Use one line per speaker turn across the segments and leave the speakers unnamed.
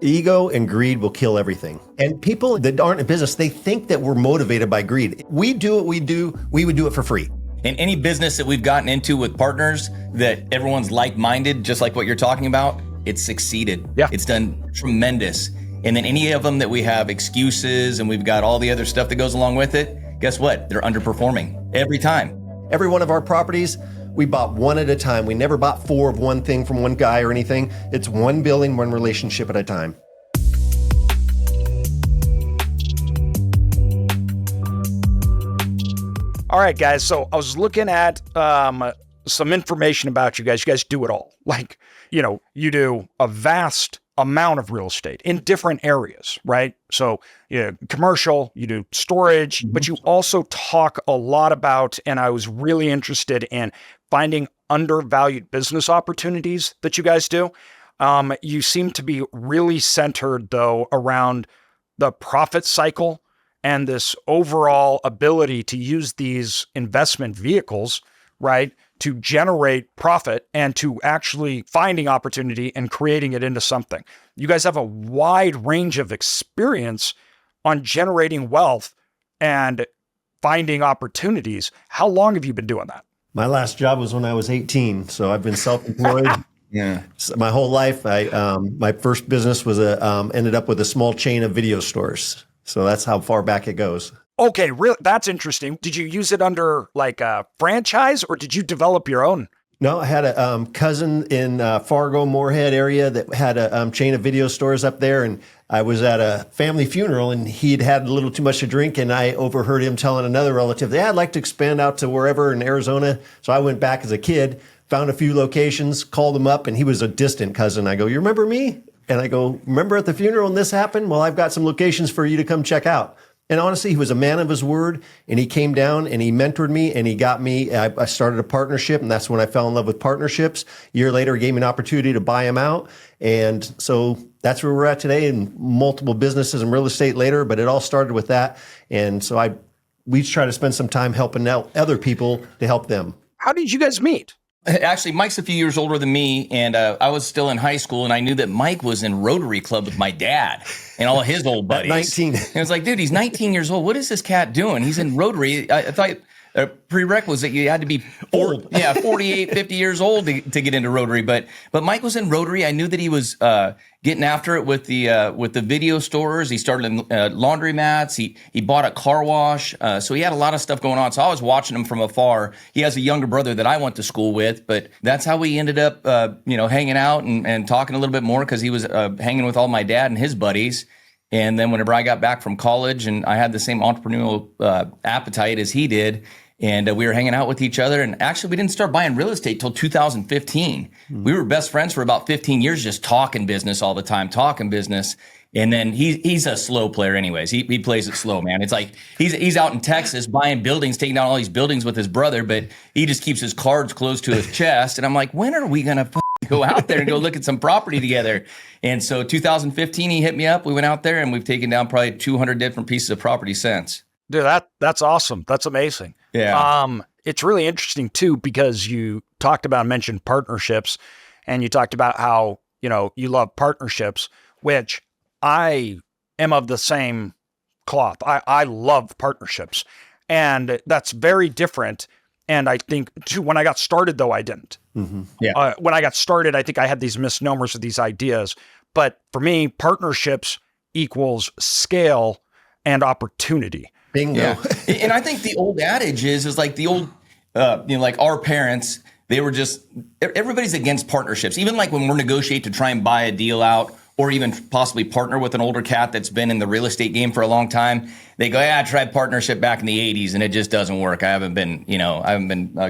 Ego and greed will kill everything. And people that aren't in business, they think that we're motivated by greed. We do what we do, we would do it for free.
In any business that we've gotten into with partners that everyone's like-minded, just like what you're talking about, it's succeeded.
Yeah.
It's done tremendous. And then any of them that we have excuses and we've got all the other stuff that goes along with it, guess what? They're underperforming every time.
Every one of our properties, we bought one at a time. We never bought 4 of one thing from one guy or anything. It's one building, one relationship at a time.
All right, guys. So I was looking at some information about you guys. You guys do it all. Like, you do a vast amount of real estate in different areas, right? So commercial, you do storage, but you also talk a lot about, and I was really interested in finding undervalued business opportunities that you guys do. You seem to be really centered though around the profit cycle and this overall ability to use these investment vehicles, right, to generate profit and to actually finding opportunity and creating it into something. You guys have a wide range of experience on generating wealth and finding opportunities. How long have you been doing that?
My last job was when I was 18, so I've been self-employed.
Yeah.
My whole life. My first business was ended up with a small chain of video stores. So that's how far back it goes.
Okay, really, that's interesting. Did you use it under like a franchise or did you develop your own?
No, I had a cousin in Fargo, Moorhead area that had a chain of video stores up there. And I was at a family funeral and he'd had a little too much to drink. And I overheard him telling another relative, I'd like to expand out to wherever in Arizona. So I went back as a kid, found a few locations, called him up, and he was a distant cousin. I go, you remember me? And I go, remember at the funeral when this happened? Well, I've got some locations for you to come check out. And honestly, he was a man of his word, and he came down and he mentored me and he got me. I started a partnership, and that's when I fell in love with partnerships. A year later, he gave me an opportunity to buy him out. And so that's where we're at today, and multiple businesses and real estate later, but it all started with that. And so we try to spend some time helping out other people to help them.
How did you guys meet?
Actually, Mike's a few years older than me, and I was still in high school, and I knew that Mike was in Rotary Club with my dad and all of his old buddies.
19.
And I was like, dude, he's 19 years old. What is this cat doing? He's in Rotary. I thought a prerequisite you had to be old. Yeah, 48, 50 years old to get into Rotary. But Mike was in Rotary. I knew that he was getting after it with the video stores. He started in laundromats. He bought a car wash. So he had a lot of stuff going on. So I was watching him from afar. He has a younger brother that I went to school with, but that's how we ended up, hanging out and talking a little bit more because he was hanging with all my dad and his buddies. And then whenever I got back from college and I had the same entrepreneurial appetite as he did, and we were hanging out with each other. And actually, we didn't start buying real estate till 2015. We were best friends for about 15 years, just talking business all the time, talking business. And then he's a slow player anyways. He plays it slow, man. It's like he's out in Texas buying buildings, taking down all these buildings with his brother, but he just keeps his cards close to his chest. And I'm like, when are we going to go out there and go look at some property together? And so 2015, he hit me up. We went out there and we've taken down probably 200 different pieces of property since.
Dude, that's awesome. That's amazing.
Yeah.
It's really interesting too, because you mentioned partnerships, and you talked about how, you love partnerships, which I am of the same cloth. I love partnerships, and that's very different. And I think too, when I got started though, I didn't.
Mm-hmm.
Yeah.
When I got started, I think I had these misnomers of these ideas, but for me, partnerships equals scale and opportunity.
Bingo.
Yeah. And I think the old adage is like the old, like our parents, they were just, everybody's against partnerships. Even like when we're negotiate to try and buy a deal out or even possibly partner with an older cat that's been in the real estate game for a long time, they go, I tried partnership back in the 80s and it just doesn't work. I haven't been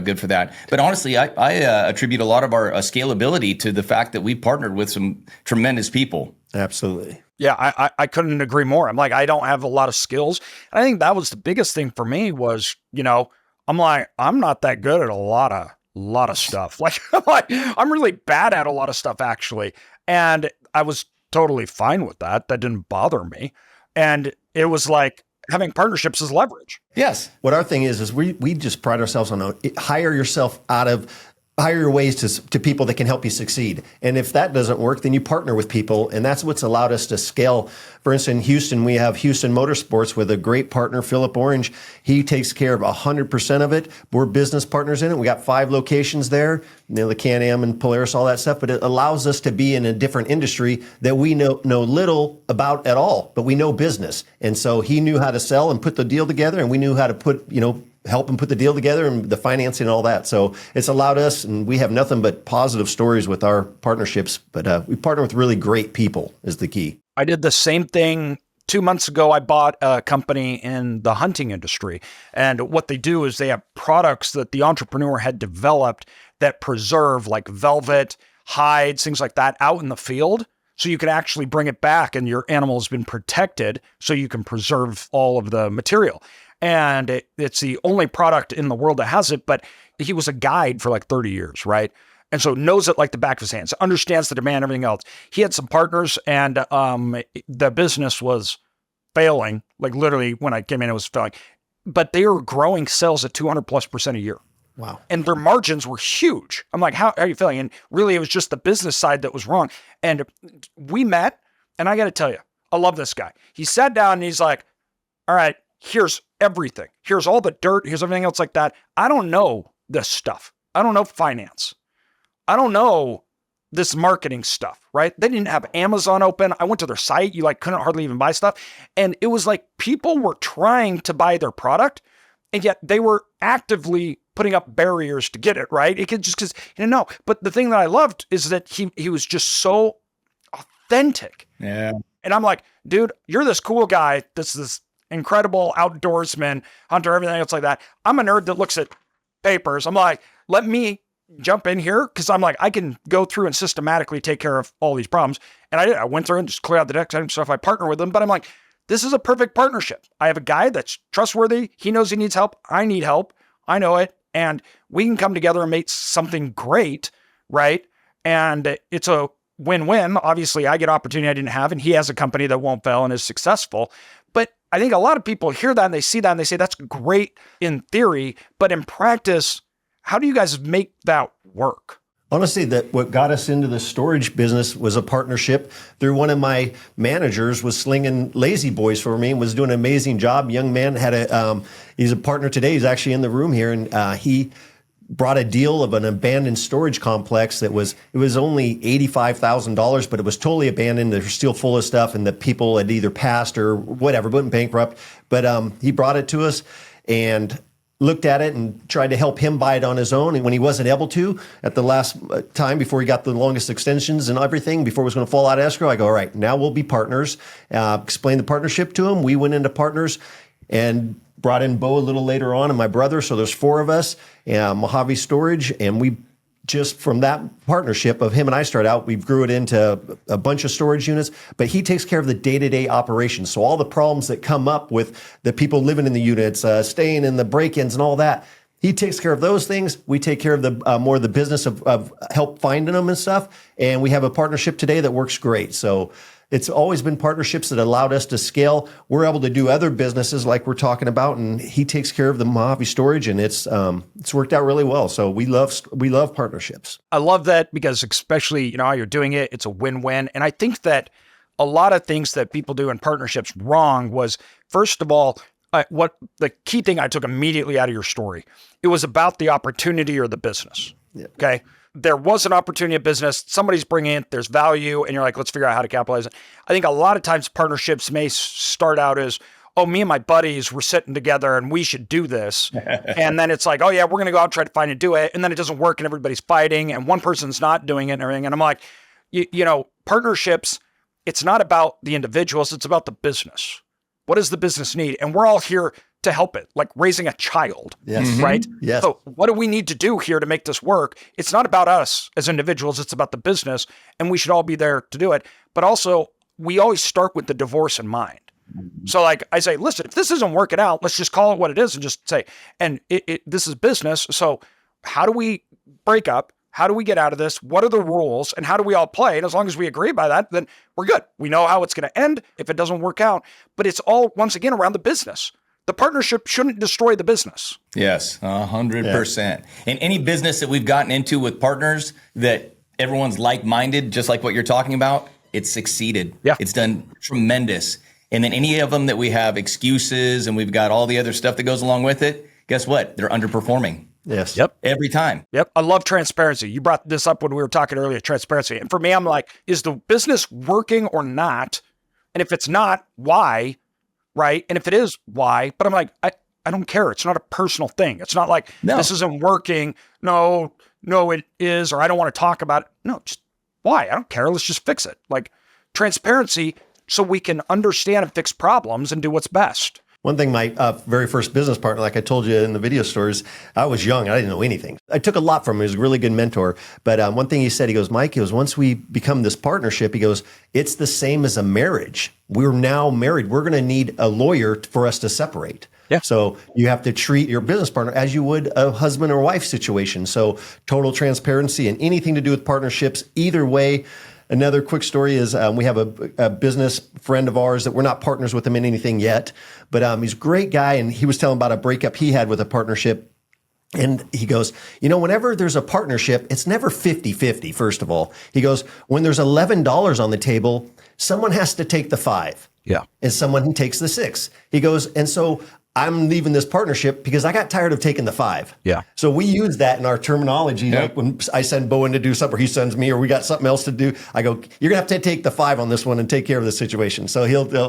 good for that. But honestly, I attribute a lot of our scalability to the fact that we partnered with some tremendous people.
Absolutely.
Yeah, I couldn't agree more. I'm like, I don't have a lot of skills. And I think that was the biggest thing for me was, I'm like, I'm not that good at a lot of stuff. Like, I'm really bad at a lot of stuff actually. And I was totally fine with that. That didn't bother me. And it was like having partnerships is leverage.
Yes.
What our thing is we just pride ourselves on hire yourself out of hire your ways to people that can help you succeed. And if that doesn't work, then you partner with people. And that's what's allowed us to scale. For instance, in Houston, we have Houston Motorsports with a great partner, Philip Orange. He takes care of 100% of it. We're business partners in it. We got 5 locations there, the Can-Am and Polaris, all that stuff. But it allows us to be in a different industry that we know little about at all, but we know business. And so he knew how to sell and put the deal together, and we knew how to help him put the deal together and the financing and all that. So it's allowed us, and we have nothing but positive stories with our partnerships, but we partner with really great people is the key.
I did the same thing 2 months ago. I bought a company in the hunting industry, and what they do is they have products that the entrepreneur had developed that preserve, like velvet, hides, things like that, out in the field. So you can actually bring it back and your animal has been protected so you can preserve all of the material. And it's the only product in the world that has it, but he was a guide for like 30 years, right? And so knows it like the back of his hands, understands the demand, everything else. He had some partners, and the business was failing. Like literally when I came in, it was failing. But they were growing sales at 200+% a year.
Wow.
And their margins were huge. I'm like, how are you feeling? And really, it was just the business side that was wrong. And we met, and I got to tell you, I love this guy. He sat down and he's like, all right, here's everything. Here's all the dirt. Here's everything else like that. I don't know this stuff. I don't know finance. I don't know this marketing stuff, right? They didn't have Amazon open. I went to their site. You couldn't hardly even buy stuff. And it was like people were trying to buy their product, and yet they were actively putting up barriers to get it, right? It could just because you didn't know. But the thing that I loved is that he was just so authentic.
Yeah.
And I'm like, dude, you're this cool guy. This incredible outdoorsman, hunter, everything else like that. I'm a nerd that looks at papers. I'm like, let me jump in here because I'm like, I can go through and systematically take care of all these problems. And I did. I went through and just cleared out the deck and stuff. I partner with them, but I'm like, this is a perfect partnership. I have a guy that's trustworthy. He knows he needs help. I need help. I know it. And we can come together and make something great, right? And it's a win-win. Obviously, I get opportunity I didn't have, and he has a company that won't fail and is successful. But I think a lot of people hear that and they see that and they say, that's great in theory, but in practice, how do you guys make that work?
Honestly, what got us into the storage business was a partnership through one of my managers was slinging lazy boys for me and was doing an amazing job. Young man he's a partner today. He's actually in the room here, and he brought a deal of an abandoned storage complex it was only $85,000, but it was totally abandoned. They're still full of stuff, and the people had either passed or whatever, went bankrupt. But he brought it to us and looked at it and tried to help him buy it on his own. And when he wasn't able to, at the last time before he got the longest extensions and everything, before it was going to fall out of escrow, I go, all right, now we'll be partners. Explain the partnership to him. We went into partners and brought in Bo a little later on and my brother. So there's 4 of us, Mojave Storage. And we just from that partnership of him and I started out, we grew it into a bunch of storage units, but he takes care of the day-to-day operations. So all the problems that come up with the people living in the units, staying in the break-ins and all that, he takes care of those things. We take care of the more of the business of help finding them and stuff. And we have a partnership today that works great. So it's always been partnerships that allowed us to scale. We're able to do other businesses like we're talking about, and he takes care of the Mojave storage, and it's worked out really well. So we love partnerships.
I love that because especially, how you're doing it, it's a win-win. And I think that a lot of things that people do in partnerships wrong was, first of all, what the key thing I took immediately out of your story, it was about the opportunity or the business. Yeah. Okay. There was an opportunity of business, somebody's bringing it, there's value, and you're like, let's figure out how to capitalize it. I think a lot of times partnerships may start out as, oh, me and my buddies were sitting together and we should do this. And then it's like, oh yeah, we're going to go out and try to find and do it. And then it doesn't work and everybody's fighting and one person's not doing it and everything. And I'm like, partnerships, it's not about the individuals, it's about the business. What does the business need? And we're all here to help it, like raising a child,
yes.
Right?
Yes.
So what do we need to do here to make this work? It's not about us as individuals, it's about the business, and we should all be there to do it. But also, we always start with the divorce in mind. So like I say, listen, if this isn't working out, let's just call it what it is and just say, and this is business. So how do we break up? How do we get out of this? What are the rules? And how do we all play? And as long as we agree by that, then we're good. We know how it's going to end if it doesn't work out. But it's all, once again, around the business. The partnership shouldn't destroy the business.
Yes, 100%. And any business that we've gotten into with partners that everyone's like-minded, just like what you're talking about, it's succeeded.
Yeah.
It's done tremendous. And then any of them that we have excuses and we've got all the other stuff that goes along with it, guess what? They're underperforming.
Yes.
Yep.
Every time.
Yep. I love transparency. You brought this up when we were talking earlier, transparency. And for me, I'm like, is the business working or not? And if it's not, why? Right? And if it is, why? But I'm like, I don't care. It's not a personal thing. It's not like, this isn't working. No, it is. Or I don't want to talk about it. No, just why? I don't care. Let's just fix it. Like transparency so we can understand and fix problems and do what's best.
One thing, my very first business partner, like I told you in the video stores, I was young. I didn't know anything. I took a lot from him. He was a really good mentor. But one thing he said, he goes, Mike, he goes, once we become this partnership, he goes, it's the same as a marriage. We're now married. We're going to need a lawyer for us to separate.
Yeah.
So you have to treat your business partner as you would a husband or wife situation. So total transparency and anything to do with partnerships, either way. Another quick story is we have a business friend of ours that we're not partners with him in anything yet, but he's a great guy. And he was telling about a breakup he had with a partnership. And he goes, whenever there's a partnership, it's never 50-50, first of all. He goes, when there's $11 on the table, someone has to take the 5.
Yeah.
And someone takes the 6. He goes, and so I'm leaving this partnership because I got tired of taking the 5.
Yeah.
So we use that in our terminology.
Yep.
Like when I send Bowen to do something or he sends me or we got something else to do, I go, you're gonna have to take the 5 on this one and take care of the situation. So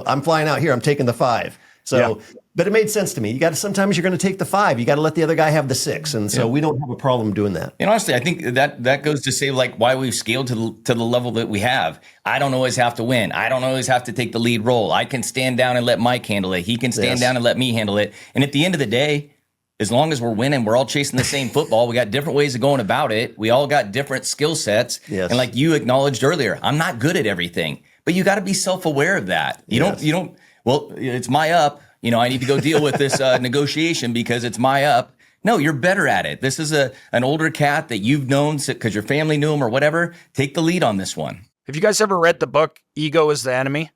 I'm flying out here. I'm taking the 5. So, but it made sense to me. Sometimes you're going to take the 5. You got to let the other guy have the 6. And so we don't have a problem doing that.
And honestly, I think that goes to say like why we've scaled to the level that we have. I don't always have to win. I don't always have to take the lead role. I can stand down and let Mike handle it. He can stand down and let me handle it. And at the end of the day, as long as we're winning, we're all chasing the same football. We got different ways of going about it. We all got different skill sets.
Yes.
And like you acknowledged earlier, I'm not good at everything, but you got to be self-aware of that. You don't, well, it's my up. I need to go deal with this negotiation because it's my up. No, you're better at it. This is an older cat that you've known because your family knew him or whatever. Take the lead on this one.
Have you guys ever read the book, Ego is the Enemy?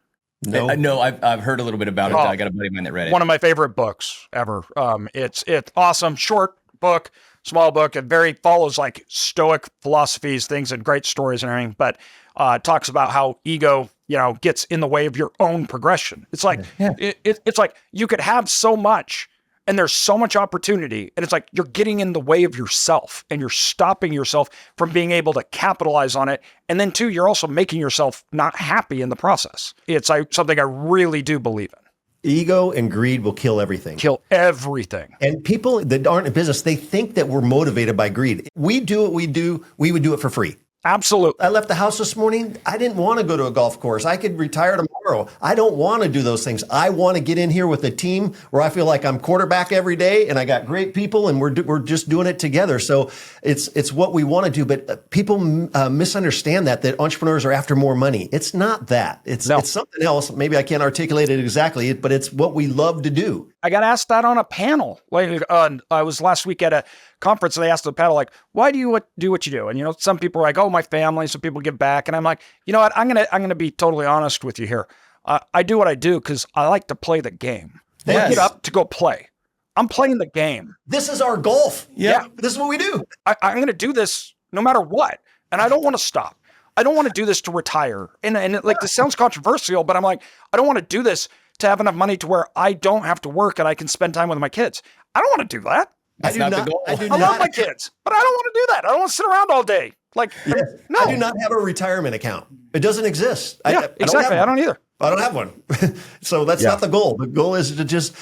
No.
No, I've heard a little bit about it. I got a buddy of mine that read it.
One of my favorite books ever. It's awesome, short book, small book. It follows like Stoic philosophies, things and great stories and everything, but talks about how ego, gets in the way of your own progression. It's like, it's like you could have so much and there's so much opportunity and it's like you're getting in the way of yourself and you're stopping yourself from being able to capitalize on it. And then too, you're also making yourself not happy in the process. It's something I really do believe in.
Ego and greed will kill everything.
Kill everything.
And people that aren't in business, they think that we're motivated by greed. We do what we do. We would do it for free.
Absolutely.
I left the house this morning. I didn't want to go to a golf course. I could retire tomorrow. I don't want to do those things. I want to get in here with a team where I feel like I'm quarterback every day and I got great people and we're just doing it together. So it's what we want to do. But people misunderstand that entrepreneurs are after more money. It's not that. It's something else. Maybe I can't articulate it exactly, but it's what we love to do.
I got asked that on a panel. Like I was last week at a conference and they asked the panel, like, why do you do what you do? And, some people are like, oh, my family, some people give back. And I'm like, you know what? I'm going to be totally honest with you here. I do what I do because I like to play the game.
Yes.
I get up to go play. I'm playing the game.
This is our golf.
Yeah.
This is what we do.
I'm going to do this no matter what. And I don't want to stop. I don't want to do this to retire. And this sounds controversial, but I'm like, I don't want to do this to have enough money to where I don't have to work and I can spend time with my kids. I don't want to do that.
That's not the goal.
I
love my kids, but I don't want to do that. I don't want to sit around all day. Like, no.
I do not have a retirement account. It doesn't exist.
Exactly. I don't either.
I don't have one. So that's not the goal. The goal is to just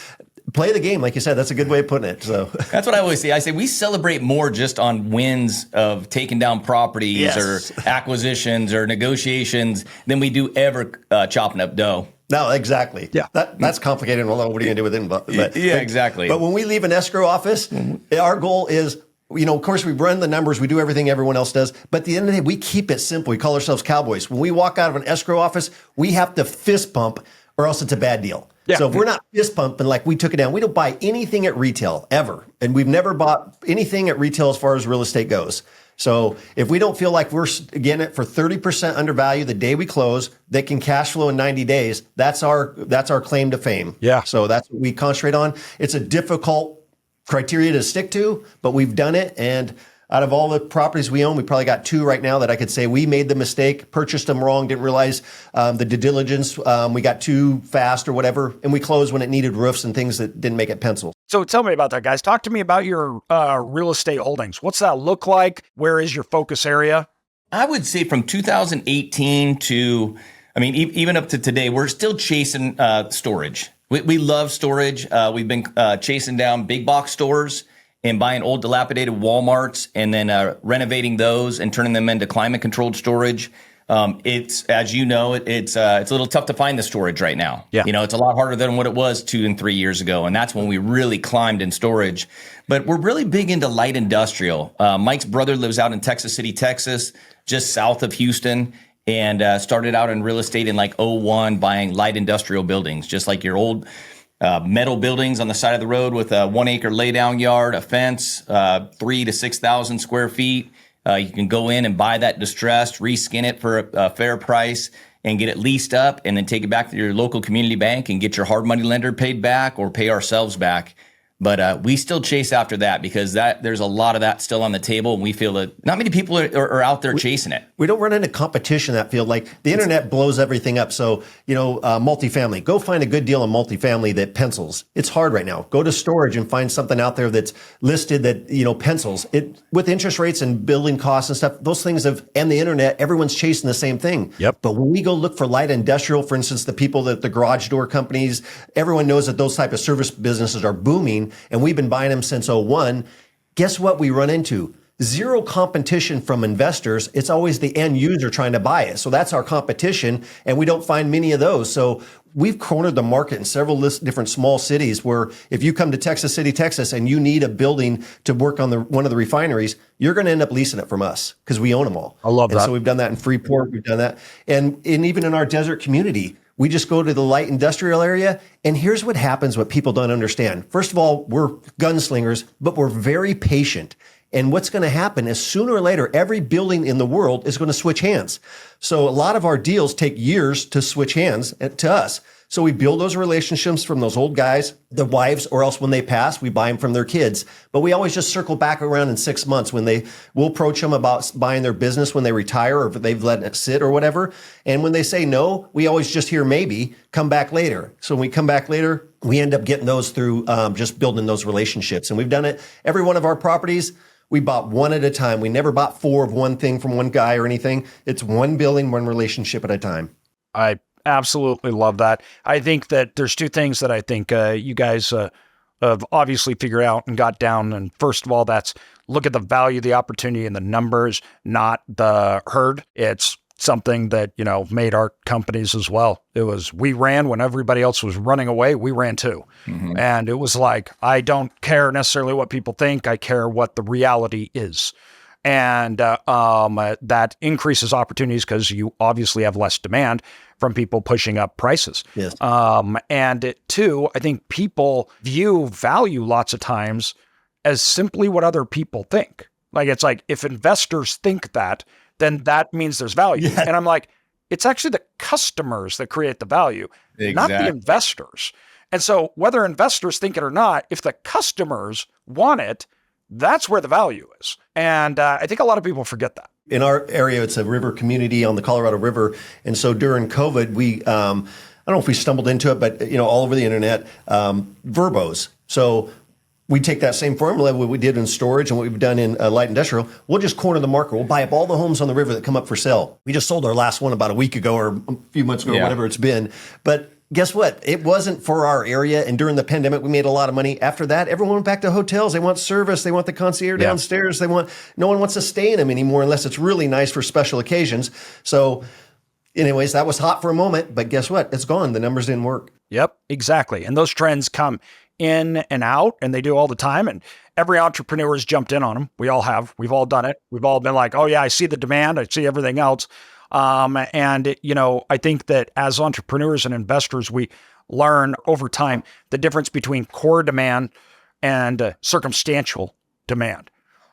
play the game. Like you said, that's a good way of putting it. So
that's what I always say. I say we celebrate more just on wins of taking down properties or acquisitions or negotiations than we do ever chopping up dough.
No, exactly.
Yeah.
That's complicated. What are you going to do with it?
Exactly.
But when we leave an escrow office, our goal is, of course, we run the numbers. We do everything everyone else does. But at the end of the day, we keep it simple. We call ourselves cowboys. When we walk out of an escrow office, we have to fist pump or else it's a bad deal. Yeah. So if we're not fist pumping like we took it down, we don't buy anything at retail ever. And we've never bought anything at retail as far as real estate goes. So if we don't feel like we're getting it for 30% undervalued the day we close, that can cash flow in 90 days, that's our claim to fame.
Yeah.
So that's what we concentrate on. It's a difficult criteria to stick to, but we've done it. And out of all the properties we own, we probably got 2 right now that I could say we made the mistake, purchased them wrong, didn't realize the due diligence. We got too fast or whatever, and we closed when it needed roofs and things that didn't make it pencil.
So tell me about that, guys. Talk to me about your real estate holdings. What's that look like? Where is your focus area?
I would say from 2018 to, even up to today, we're still chasing storage. We love storage. We've been chasing down big box stores and buying old dilapidated Walmarts and then renovating those and turning them into climate controlled storage. It's, as you know, it's a little tough to find the storage right now.
Yeah.
It's a lot harder than what it was 2 and 3 years ago. And that's when we really climbed in storage. But we're really big into light industrial. Mike's brother lives out in Texas City, Texas, just south of Houston, and started out in real estate in like '01, buying light industrial buildings, just like your old metal buildings on the side of the road with a 1 acre laydown yard, a fence, 3,000 to 6,000 square feet. You can go in and buy that distressed, reskin it for a fair price and get it leased up and then take it back to your local community bank and get your hard money lender paid back or pay ourselves back. But we still chase after that because there's a lot of that still on the table. And we feel that not many people are out there chasing it.
We don't run into competition in that field. Like the internet blows everything up. So, multifamily, go find a good deal on multifamily that pencils. It's hard right now. Go to storage and find something out there that's listed that, pencils. It with interest rates and building costs and stuff, those things and the internet, everyone's chasing the same thing.
Yep.
But when we go look for light industrial, for instance, the people that the garage door companies, everyone knows that those type of service businesses are booming. And we've been buying them since '01. Guess what we run into? Zero competition from investors. It's always the end user trying to buy it. So that's our competition. And we don't find many of those. So we've cornered the market in several different small cities where if you come to Texas City, Texas, and you need a building to work on one of the refineries, you're going to end up leasing it from us because we own them all.
I love that.
So we've done that in Freeport. We've done that. And even in our desert community, we just go to the light industrial area, and here's what happens, what people don't understand. First of all, we're gunslingers, but we're very patient. And what's going to happen is sooner or later, every building in the world is going to switch hands. So a lot of our deals take years to switch hands to us. So we build those relationships from those old guys, the wives, or else when they pass, we buy them from their kids. But we always just circle back around in 6 months when we'll approach them about buying their business when they retire or if they've let it sit or whatever. And when they say no, we always just hear maybe, come back later. So when we come back later, we end up getting those through just building those relationships. And we've done it. Every one of our properties, we bought one at a time. We never bought 4 of one thing from one guy or anything. It's one building, one relationship at a time.
I absolutely love that. I think that there's 2 things that I think you guys have obviously figured out and got down. And first of all, that's look at the value, the opportunity, and the numbers, not the herd. It's something that, made our companies as well. It was, we ran when everybody else was running away. We ran too. Mm-hmm. And it was like, I don't care necessarily what people think. I care what the reality is. And that increases opportunities because you obviously have less demand from people pushing up prices.
Yes.
And 2, I think people view value lots of times as simply what other people think. Like, it's like, if investors think that, then that means there's value. Yeah. And I'm like, it's actually the customers that create the value, not the investors. And so whether investors think it or not, if the customers want it, that's where the value is. And I think a lot of people forget that.
In our area, it's a river community on the Colorado River. And so during COVID, we, I don't know if we stumbled into it, but, all over the internet, verbos. So we take that same formula, what we did in storage and what we've done in light industrial. We'll just corner the market. We'll buy up all the homes on the river that come up for sale. We just sold our last one about a week ago or a few months ago, or whatever it's been. But guess what? It wasn't for our area. And during the pandemic, we made a lot of money. After that, everyone went back to hotels. They want service. They want the concierge downstairs. No one wants to stay in them anymore unless it's really nice for special occasions. So anyways, that was hot for a moment, but guess what? It's gone. The numbers didn't work.
Yep, exactly. And those trends come in and out, and they do all the time. And every entrepreneur has jumped in on them. We all have. We've all done it. We've all been like, oh yeah, I see the demand. I see everything else. I think that as entrepreneurs and investors, we learn over time the difference between core demand and circumstantial demand.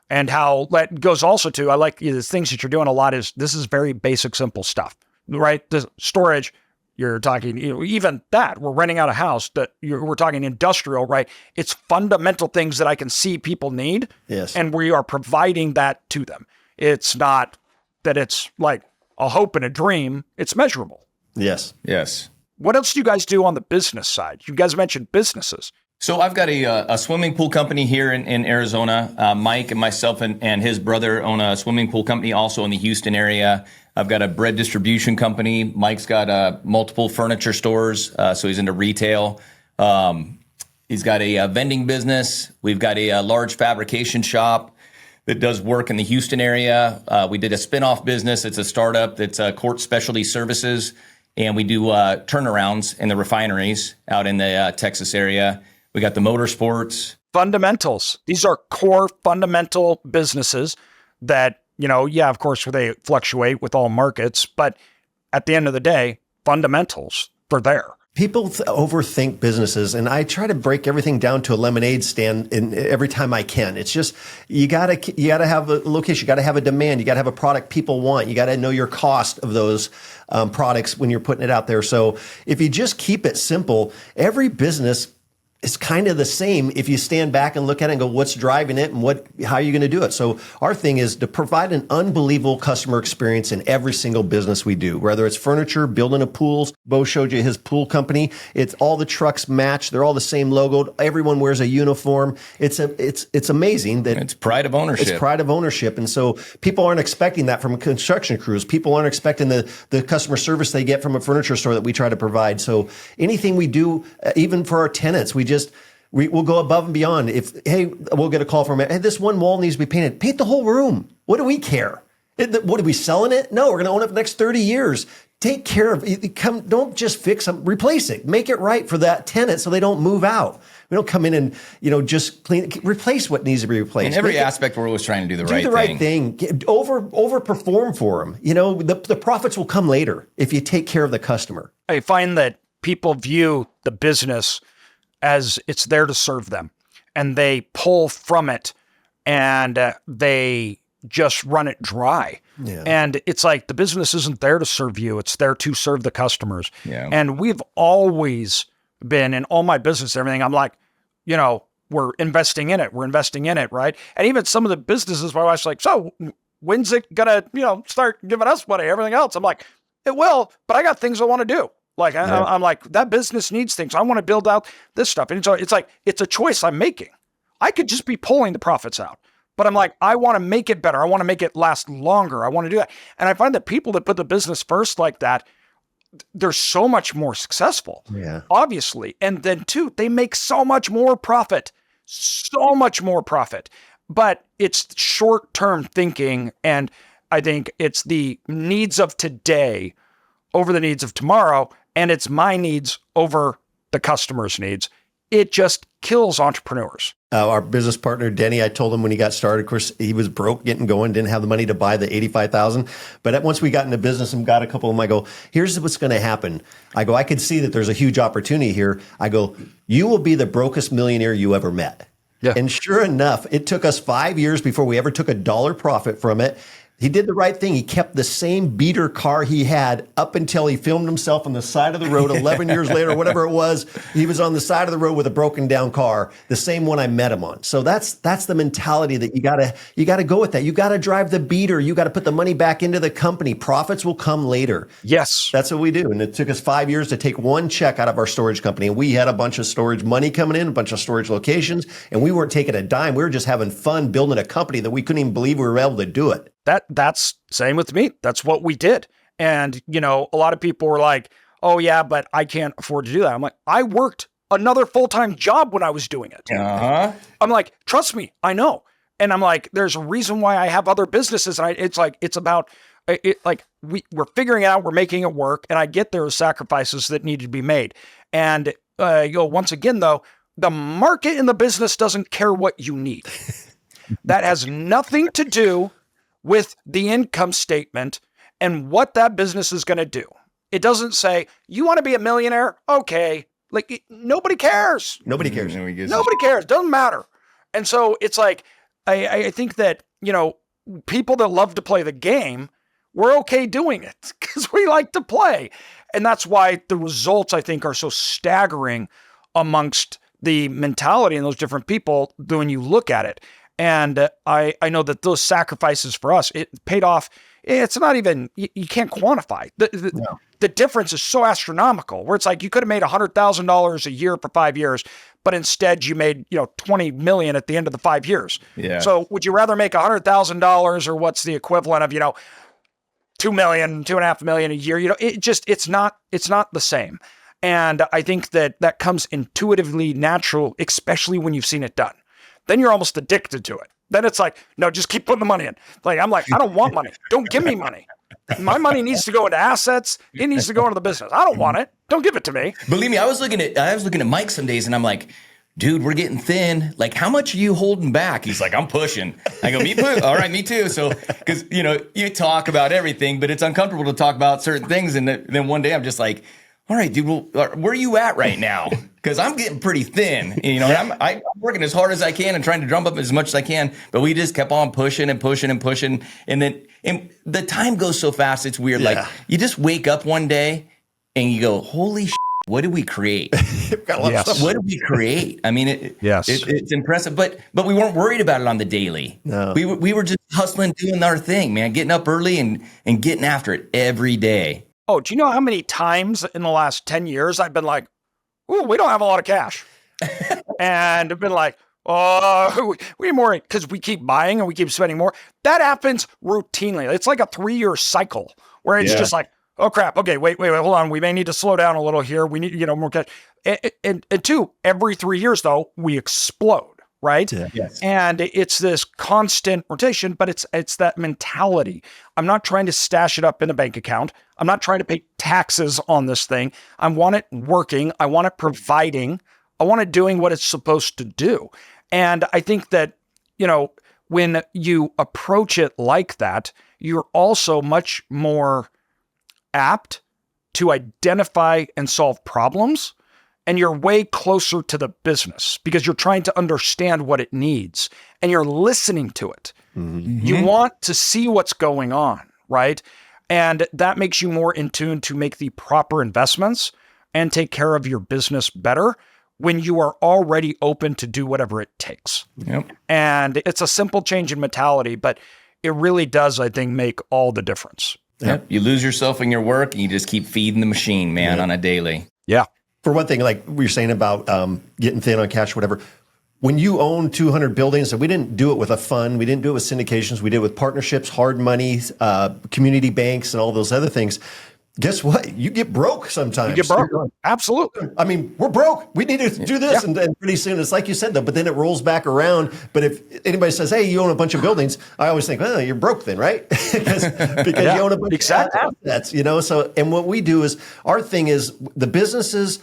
And how that goes also to, I like the things that you're doing a lot is this is very basic, simple stuff, right? The storage, you're talking, even that we're renting out a house we're talking industrial, right? It's fundamental things that I can see people need.
Yes.
And we are providing that to them. It's not that it's like a hope and a dream. It's measurable.
Yes.
Yes.
What else do you guys do on the business side? You guys mentioned businesses.
So I've got a swimming pool company here in Arizona. Mike and myself and his brother own a swimming pool company also in the Houston area. I've got a bread distribution company. Mike's got multiple furniture stores, so he's into retail. He's got a vending business. We've got a large fabrication shop that does work in the Houston area. We did a spinoff business. It's a startup that's Court Specialty Services, and we do turnarounds in the refineries out in the Texas area. We got the motorsports.
Fundamentals. These are core fundamental businesses that, of course, they fluctuate with all markets, but at the end of the day, fundamentals, they're there.
People overthink businesses, and I try to break everything down to a lemonade stand every time I can. It's just, you gotta have a location, you gotta have a demand, you gotta have a product people want, you gotta know your cost of those products when you're putting it out there. So if you just keep it simple, every business is kind of the same if you stand back and look at it and go, what's driving it and how are you going to do it? So our thing is to provide an unbelievable customer experience in every single business we do, whether it's furniture, building a pools. Bo showed you his pool company. It's all the trucks match. They're all the same logo. Everyone wears a uniform. It's amazing that
it's pride of ownership.
It's pride of ownership. And so people aren't expecting that from construction crews. People aren't expecting the customer service they get from a furniture store that we try to provide. So anything we do, even for our tenants, we'll go above and beyond. We'll get a call from, hey, this one wall needs to be painted. Paint the whole room. What do we care? What are we selling it? No, we're going to own it for the next 30 years. Take care of it. Don't just fix them, replace it. Make it right for that tenant so they don't move out. We don't come in and, just replace what needs to be replaced.
In every aspect, we're always trying to do the right thing.
Overperform for them. The profits will come later if you take care of the customer.
I find that people view the business as it's there to serve them, and they pull from it and they just run it dry.
Yeah.
And it's like the business isn't there to serve you. It's there to serve the customers.
Yeah.
And we've always been in all my business, everything. I'm like, we're investing in it. We're investing in it. Right. And even some of the businesses, my wife's like, so when's it gonna, start giving us money? Everything else. I'm like, it will, but I got things I want to do. Like, I'm like, that business needs things. I want to build out this stuff. And it's like, it's a choice I'm making. I could just be pulling the profits out, but I'm like, I want to make it better. I want to make it last longer. I want to do that. And I find that people that put the business first like that, they're so much more successful, obviously. And then two, they make so much more profit, but it's short-term thinking. And I think it's the needs of today over the needs of tomorrow. And it's my needs over the customer's needs. It just kills entrepreneurs.
Our business partner, Denny, I told him when he got started, of course, he was broke getting going, didn't have the money to buy the $85,000. But once we got into business and got a couple of them, I go, here's what's going to happen. I go, I could see that there's a huge opportunity here. I go, you will be the brokest millionaire you ever met.
Yeah.
And sure enough, it took us 5 years before we ever took a dollar profit from it. He did the right thing. He kept the same beater car he had up until he filmed himself on the side of the road 11 years later, whatever it was. He was on the side of the road with a broken down car, the same one I met him on. So that's the mentality that you gotta go with that. You gotta drive the beater. You gotta put the money back into the company. Profits will come later.
Yes.
That's what we do. And it took us 5 years to take one check out of our storage company. And we had a bunch of storage money coming in, a bunch of storage locations, and we weren't taking a dime. We were just having fun building a company that we couldn't even believe we were able to do it.
That's same with me. That's what we did. And, a lot of people were like, oh yeah, but I can't afford to do that. I'm like, I worked another full-time job when I was doing it.
Uh-huh.
I'm like, trust me, I know. And I'm like, there's a reason why I have other businesses. And we're figuring it out. We're making it work. And I get there are sacrifices that need to be made. And, once again, though, the market in the business doesn't care what you need. That has nothing to do with the income statement and what that business is going to do. It doesn't say, you want to be a millionaire? Okay. Nobody cares.
Nobody cares.
Nobody cares. Doesn't matter. And so it's like, I think that, people that love to play the game, we're okay doing it because we like to play. And that's why the results, I think, are so staggering amongst the mentality in those different people when you look at it. And I know that those sacrifices for us, it paid off. It's not even, you can't quantify. The difference is so astronomical, where it's like you could have made $100,000 a year for 5 years, but instead you made, $20 million at the end of the 5 years.
Yeah.
So would you rather make $100,000 or what's the equivalent of, $2 million, $2.5 million a year? It's not the same. And I think that comes intuitively natural, especially when you've seen it done. Then you're almost addicted to it. Then it's like, no, just keep putting the money in. I'm like, I don't want money. Don't give me money. My money needs to go into assets. It needs to go into the business. I don't want it. Don't give it to me.
Believe me, I was looking at Mike some days, and I'm like, dude, we're getting thin. Like, how much are you holding back? He's like, I'm pushing. I go, me too. All right, me too. So, because you talk about everything, but it's uncomfortable to talk about certain things. And then one day I'm just like, all right, dude, well, where are you at right now? Because I'm getting pretty thin, and I'm working as hard as I can and trying to drum up as much as I can. But we just kept on pushing and pushing and pushing. And the time goes so fast, it's weird.
Yeah.
Like, you just wake up one day and you go, holy shit, what did we create? What did we create? I mean, it's impressive, but we weren't worried about it on the daily.
No.
We were just hustling, doing our thing, man, getting up early and getting after it every day.
Oh, do you know how many times in the last 10 years I've been like, oh, we don't have a lot of cash. And I've been like, oh, we need more because we keep buying and we keep spending more. That happens routinely. It's like a 3-year cycle where it's just like, oh crap. Okay, wait, hold on. We may need to slow down a little here. We need, more cash. And two, every 3 years though, we explode. Right.
Yeah. Yes.
And it's this constant rotation, but it's that mentality. I'm not trying to stash it up in a bank account. I'm not trying to pay taxes on this thing. I want it working. I want it providing. I want it doing what it's supposed to do. And I think that, when you approach it like that, you're also much more apt to identify and solve problems. And you're way closer to the business because you're trying to understand what it needs and you're listening to it. Mm-hmm. You want to see what's going on, right? And that makes you more in tune to make the proper investments and take care of your business better when you are already open to do whatever it takes.
Yep.
And it's a simple change in mentality, but it really does, I think, make all the difference.
Yep. You lose yourself in your work and you just keep feeding the machine, man, on a daily.
Yeah.
For one thing, like we were saying about getting thin on cash, whatever, when you own 200 buildings, and we didn't do it with a fund, we didn't do it with syndications, we did it with partnerships, hard money, community banks, and all those other things. Guess what? You get broke sometimes.
You get broke. Absolutely.
I mean, we're broke. We need to do this. And pretty soon, it's like you said, though, but then it rolls back around. But if anybody says, hey, you own a bunch of buildings, I always think, well, you're broke then, right? because you own a bunch of assets, So, and what we do is, our thing is the businesses,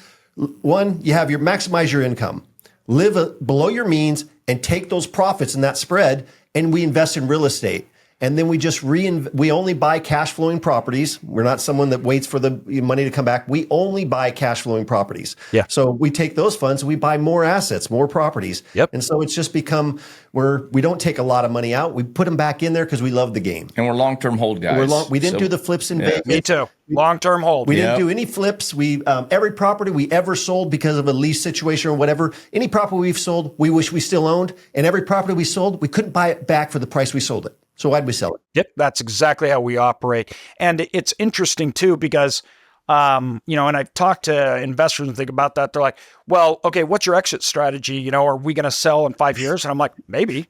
one, you have maximize your income, live below your means, and take those profits in that spread, and we invest in real estate. And then we just we only buy cash flowing properties. We're not someone that waits for the money to come back. We only buy cash flowing properties.
Yeah.
So we take those funds and we buy more assets, more properties.
Yep.
And so it's just become we don't take a lot of money out. We put them back in there because we love the game.
And we're long-term hold guys.
We didn't do the flips in Vegas.
Me too. Long-term hold.
We didn't do any flips. We every property we ever sold because of a lease situation or whatever, any property we've sold, we wish we still owned. And every property we sold, we couldn't buy it back for the price we sold it. So why'd we sell it?
Yep, that's exactly how we operate. And it's interesting too, because, and I've talked to investors and think about that. They're like, well, okay, what's your exit strategy? Are we going to sell in 5 years? And I'm like, maybe.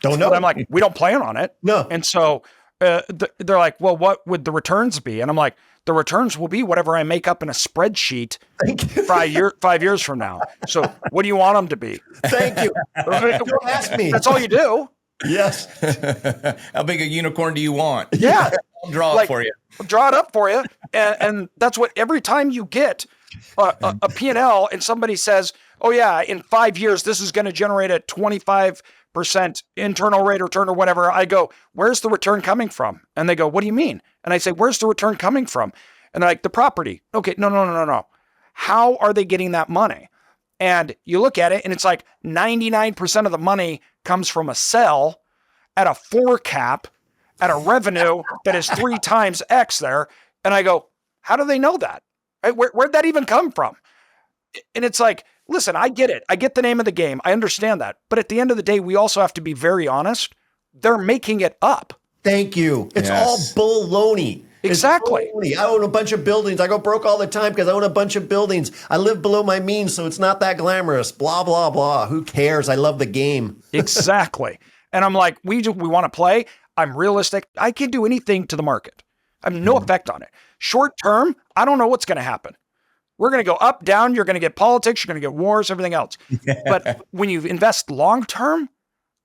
Don't know.
But I'm like, we don't plan on it.
No.
And so they're like, well, what would the returns be? And I'm like, the returns will be whatever I make up in a spreadsheet 5 years from now. So what do you want them to be?
Thank you. Don't ask me.
That's all you do.
Yes.
How big a unicorn do you want?
Yeah.
I'll draw it for you.
I'll draw it up for you. And that's what, every time you get a P&L and somebody says, oh yeah, in 5 years, this is going to generate a 25% internal rate of return or whatever. I go, where's the return coming from? And they go, what do you mean? And I say, where's the return coming from? And they're like, the property. Okay, no. How are they getting that money? And you look at it and it's like 99% of the money comes from a sell at a 4 cap at a revenue that is 3 times X there. And I go, how do they know that? Right? Where'd that even come from? And it's like, listen, I get it. I get the name of the game. I understand that. But at the end of the day, we also have to be very honest. They're making it up.
Thank you. It's all baloney.
Exactly.
I own a bunch of buildings. I go broke all the time because I own a bunch of buildings. I live below my means, so it's not that glamorous. Blah, blah, blah. Who cares? I love the game.
Exactly. And I'm like, we want to play. I'm realistic. I can do anything to the market. I have no effect on it. Short term, I don't know what's going to happen. We're going to go up, down. You're going to get politics. You're going to get wars, everything else. But when you invest long term,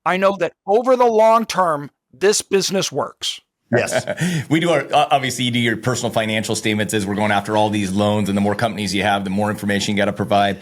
I know that over the long term, this business works.
Yes.
We do obviously you do your personal financial statements as we're going after all these loans, and the more companies you have, the more information you got to provide.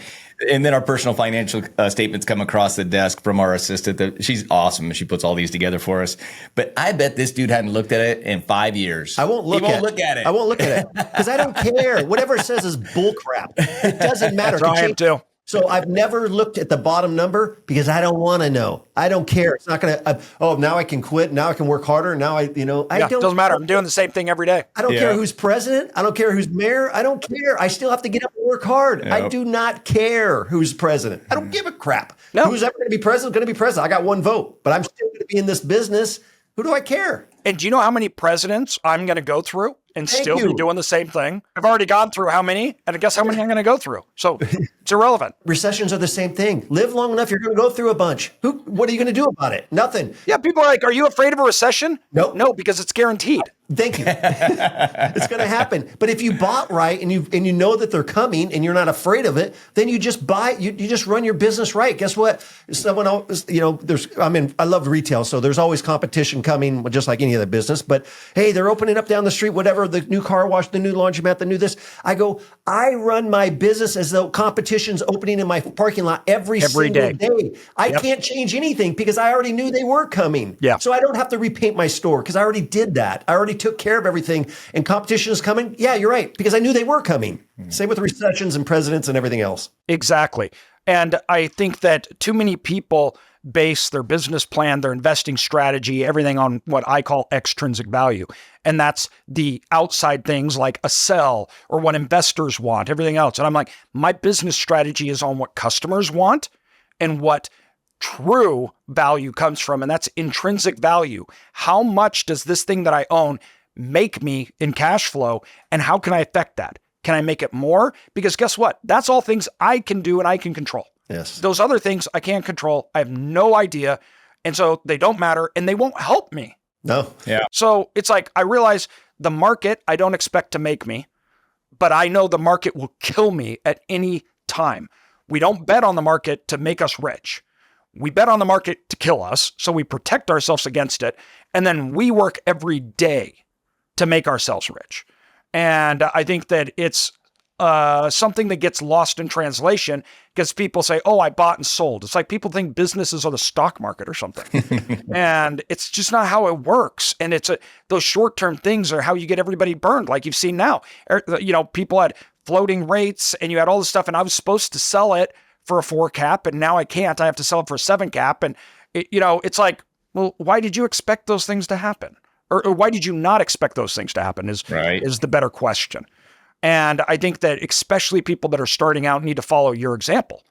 And then our personal financial statements come across the desk from our assistant. She's awesome. She puts all these together for us. But I bet this dude hadn't looked at it in 5 years.
I won't look at it. I won't look at it because I don't care. Whatever it says is bull crap. It doesn't matter.
I am too.
So I've never looked at the bottom number because I don't want to know. I don't care. It's not going to, now I can quit. Now I can work harder. Now I don't.
Doesn't matter. I'm doing the same thing every day.
I don't care who's president. I don't care who's mayor. I don't care. I still have to get up and work hard. Yep. I do not care who's president. I don't give a crap. No. Who's ever going to be president is going to be president. I got one vote, but I'm still going to be in this business. Who do I care?
And do you know how many presidents I'm going to go through and still be doing the same thing? I've already gone through how many, and guess how many I'm going to go through. So it's irrelevant.
Recessions are the same thing. Live long enough, you're going to go through a bunch. What are you going to do about it? Nothing.
Yeah, people are like, are you afraid of a recession?
Nope.
No, because it's guaranteed.
Thank you. It's going to happen. But if you bought right and you know that they're coming and you're not afraid of it, then you just buy. You just run your business right. Guess what? Someone else, I love retail, so there's always competition coming, just like any other business. But hey, they're opening up down the street, whatever, the new car wash, the new laundromat, the new this. I run my business as though competition's opening in my parking lot every single day. I can't change anything because I already knew they were coming.
Yeah.
So I don't have to repaint my store because I already did that. I already took care of everything, and competition is coming. Yeah, you're right, because I knew they were coming. Same with recessions and presidents and everything else.
Exactly. And I think that too many people base their business plan, their investing strategy, everything on what I call extrinsic value. And that's the outside things like a sell or what investors want, everything else. And I'm like, my business strategy is on what customers want and what true value comes from, and that's intrinsic value. How much does this thing that I own make me in cash flow, and how can I affect that? Can I make it more? Because guess what? That's all things I can do and I can control.
Yes.
Those other things I can't control. I have no idea, and so they don't matter, and they won't help me.
No.
Yeah.
So it's like I realize the market I don't expect to make me, but I know the market will kill me at any time. We don't bet on the market to make us rich. We bet on the market to kill us, so we protect ourselves against it, and then we work every day to make ourselves rich. And I think that it's something that gets lost in translation because people say, oh, I bought and sold. It's like people think businesses are the stock market or something. And it's just not how it works. And those short-term things are how you get everybody burned, like you've seen now. People had floating rates and you had all this stuff, and I was supposed to sell it for a 4 cap, and now I can't. I have to sell it for a 7 cap. And, it's like, well, why did you expect those things to happen? Or why did you not expect those things to happen is the better question. And I think that especially people that are starting out need to follow your example.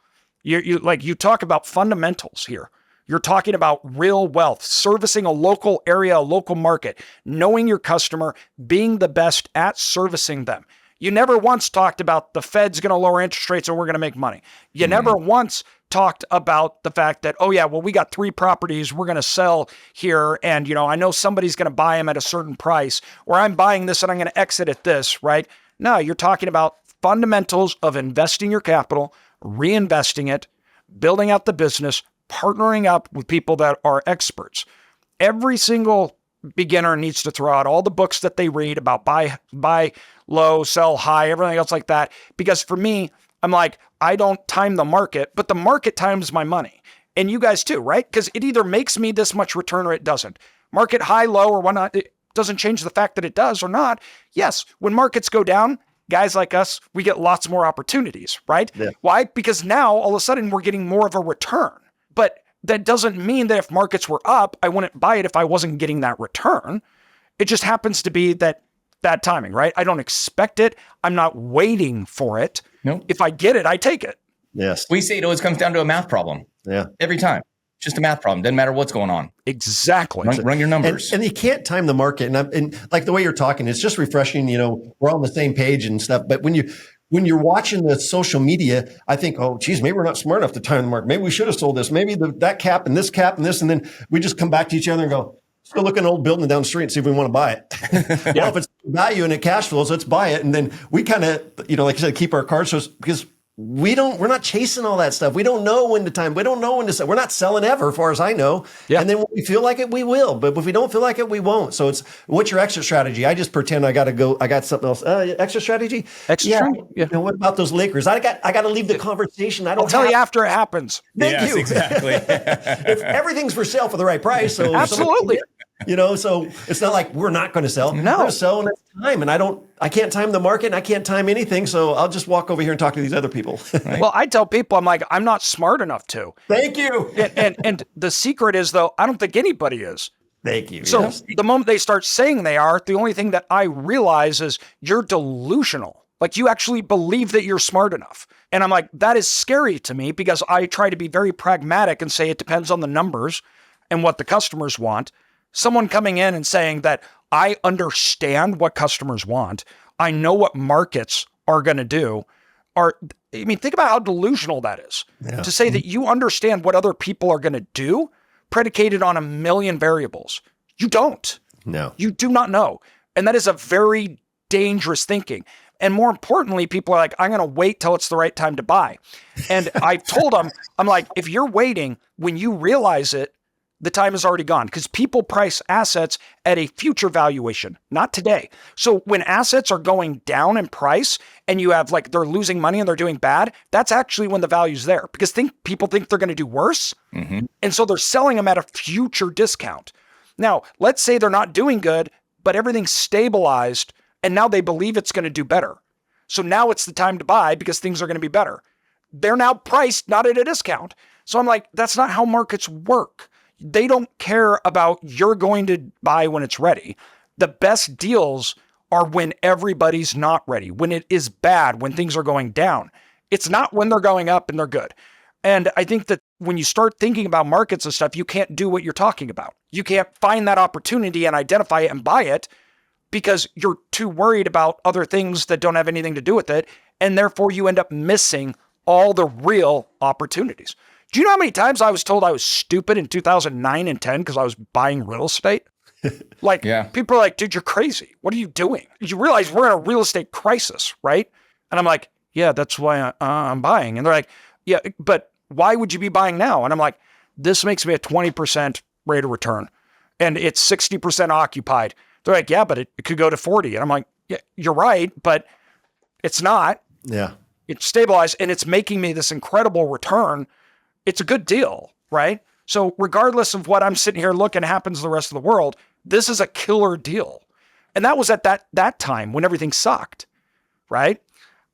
You talk about fundamentals here. You're talking about real wealth, servicing a local area, a local market, knowing your customer, being the best at servicing them. You never once talked about the Fed's going to lower interest rates or we're going to make money. You never once talked about the fact that, we got 3 properties we're going to sell here. And, I know somebody's going to buy them at a certain price, or I'm buying this and I'm going to exit at this, right? No, you're talking about fundamentals of investing your capital, reinvesting it, building out the business, partnering up with people that are experts. Every single beginner needs to throw out all the books that they read about buy low, sell high, everything else like that. Because for me, I'm like, I don't time the market, but the market times my money. And you guys too, right? Because it either makes me this much return or it doesn't. Market high, low, or whatnot, it doesn't change the fact that it does or not. Yes, when markets go down, guys like us, we get lots more opportunities, right?
Yeah.
Why? Because now all of a sudden we're getting more of a return. But that doesn't mean that if markets were up, I wouldn't buy it if I wasn't getting that return. It just happens to be that timing, right? I don't expect it. I'm not waiting for it.
Nope.
If I get it, I take it.
Yes.
We say it always comes down to a math problem.
Yeah.
Every time. Just a math problem. Doesn't matter what's going on.
Exactly.
Run your numbers.
And you can't time the market. And like the way you're talking, it's just refreshing. We're on the same page and stuff. But when you're watching the social media, I think, oh, geez, maybe we're not smart enough to time the market. Maybe we should have sold this. Maybe that cap and this, and then we just come back to each other and go, let's go look at an old building down the street and see if we want to buy it. Well, if it's value and it cash flows, let's buy it. And then we kind of, like I said, keep our cards because we're not chasing all that stuff. We don't know when to time. We don't know when to sell. We're not selling ever, as far as I know. Yeah. And then when we feel like it, we will. But if we don't feel like it, we won't. So what's your exit strategy? I just pretend I got to go. I got something else. Exit strategy? Yeah. What about those Lakers? I got to leave the conversation. I'll
tell you after it happens.
Thank you.
Exactly.
If everything's for sale for the right price. So
absolutely.
So it's not like we're not going to sell.
No.
We're going to sell when it's time. And I can't time the market and I can't time anything. So I'll just walk over here and talk to these other people.
Right. Well, I tell people, I'm like, I'm not smart enough to.
Thank you.
And the secret is, though, I don't think anybody is.
Thank you.
So the moment they start saying they are, the only thing that I realize is you're delusional. Like you actually believe that you're smart enough. And I'm like, that is scary to me because I try to be very pragmatic and say it depends on the numbers and what the customers want. Someone coming in and saying that I understand what customers want. I know what markets are going to do. Think about how delusional that is. Yeah. To say that you understand what other people are going to do predicated on a million variables. You don't.
No.
You do not know. And that is a very dangerous thinking. And more importantly, people are like, I'm going to wait till it's the right time to buy. And I told them, I'm like, if you're waiting, when you realize it, the time is already gone because people price assets at a future valuation, not today. So when assets are going down in price and you have they're losing money and they're doing bad, that's actually when the value's there because people think they're going to do worse. Mm-hmm. And so they're selling them at a future discount. Now, let's say they're not doing good, but everything's stabilized and now they believe it's going to do better. So now it's the time to buy because things are going to be better. They're now priced not at a discount. So I'm like, that's not how markets work. They don't care about you're going to buy when it's ready. The best deals are when everybody's not ready, when it is bad, when things are going down. It's not when they're going up and they're good. And I think that when you start thinking about markets and stuff, you can't do what you're talking about. You can't find that opportunity and identify it and buy it because you're too worried about other things that don't have anything to do with it. And therefore you end up missing all the real opportunities. Do you know how many times I was told I was stupid in 2009 and 10 because I was buying real estate? People are like, dude, you're crazy. What are you doing? You realize we're in a real estate crisis, right? And I'm like, yeah, that's why I'm buying. And they're like, yeah, but why would you be buying now? And I'm like, this makes me a 20% rate of return and it's 60% occupied. They're like, yeah, but it could go to 40. And I'm like, yeah, you're right, but it's not.
Yeah.
It's stabilized and it's making me this incredible return. It's a good deal, right? So regardless of what I'm sitting here looking happens to the rest of the world, this is a killer deal. And that was at that time when everything sucked, right?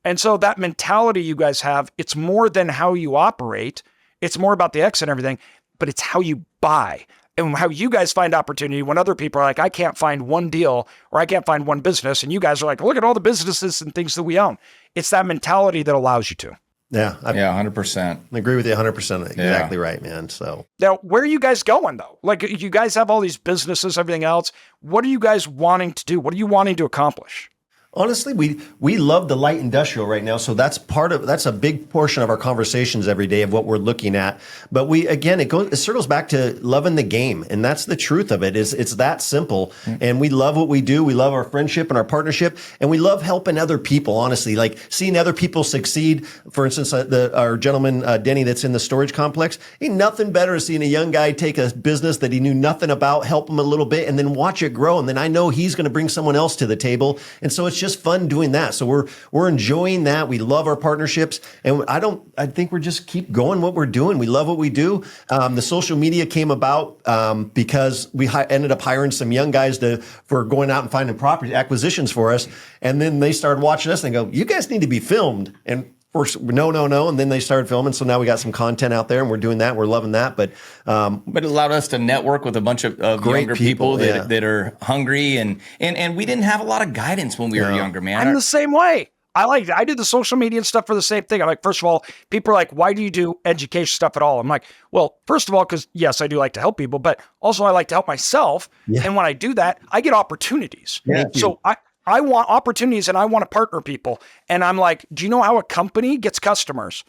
And so that mentality you guys have, it's more than how you operate. It's more about the exit and everything, but it's how you buy and how you guys find opportunity when other people are like, I can't find one deal or I can't find one business. And you guys are like, look at all the businesses and things that we own. It's that mentality that allows you to.
Yeah.
100%.
I agree with you 100%. Exactly right, man. So
now, where are you guys going though? Like you guys have all these businesses, everything else. What are you guys wanting to do? What are you wanting to accomplish?
Honestly, we love the light industrial right now. So that's a big portion of our conversations every day of what we're looking at. But it circles back to loving the game. And that's the truth of it is it's that simple. And we love what we do. We love our friendship and our partnership. And we love helping other people, honestly, like seeing other people succeed. For instance, our gentleman, Denny, that's in the storage complex, ain't nothing better than seeing a young guy take a business that he knew nothing about, help him a little bit, and then watch it grow. And then I know he's going to bring someone else to the table. And so it's just fun doing that. So we're enjoying that. We love our partnerships, and I think we're just keep going what we're doing. We love what we do. The social media came about because we ended up hiring some young guys for going out and finding property acquisitions for us, and then they started watching us and they go, "You guys need to be filmed." And first, no. And then they started filming. So now we got some content out there and we're doing that. We're loving that. But
it allowed us to network with a bunch of
great
younger people
yeah.
that are hungry. And we didn't have a lot of guidance when we were younger, man.
I'm the same way. I do the social media and stuff for the same thing. I'm like, first of all, people are like, why do you do education stuff at all? I'm like, well, first of all, because yes, I do like to help people, but also I like to help myself. Yeah. And when I do that, I get opportunities. Yeah. So I want opportunities and I want to partner people. And I'm like, do you know how a company gets customers?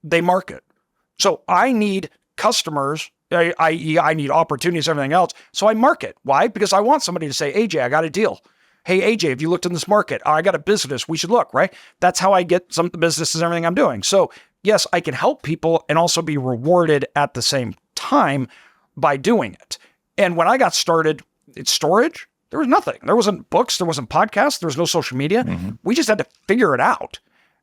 They market. So I need customers, i.e. I need opportunities, everything else. So I market. Why? Because I want somebody to say, AJ, I got a deal. Hey, AJ, have you looked in this market? Oh, I got a business. We should look, right? That's how I get some of the businesses and everything I'm doing. So yes, I can help people and also be rewarded at the same time by doing it. And when I got started, it's storage. There was nothing. There wasn't books. There wasn't podcasts. There was no social media. Mm-hmm. We just had to figure it out.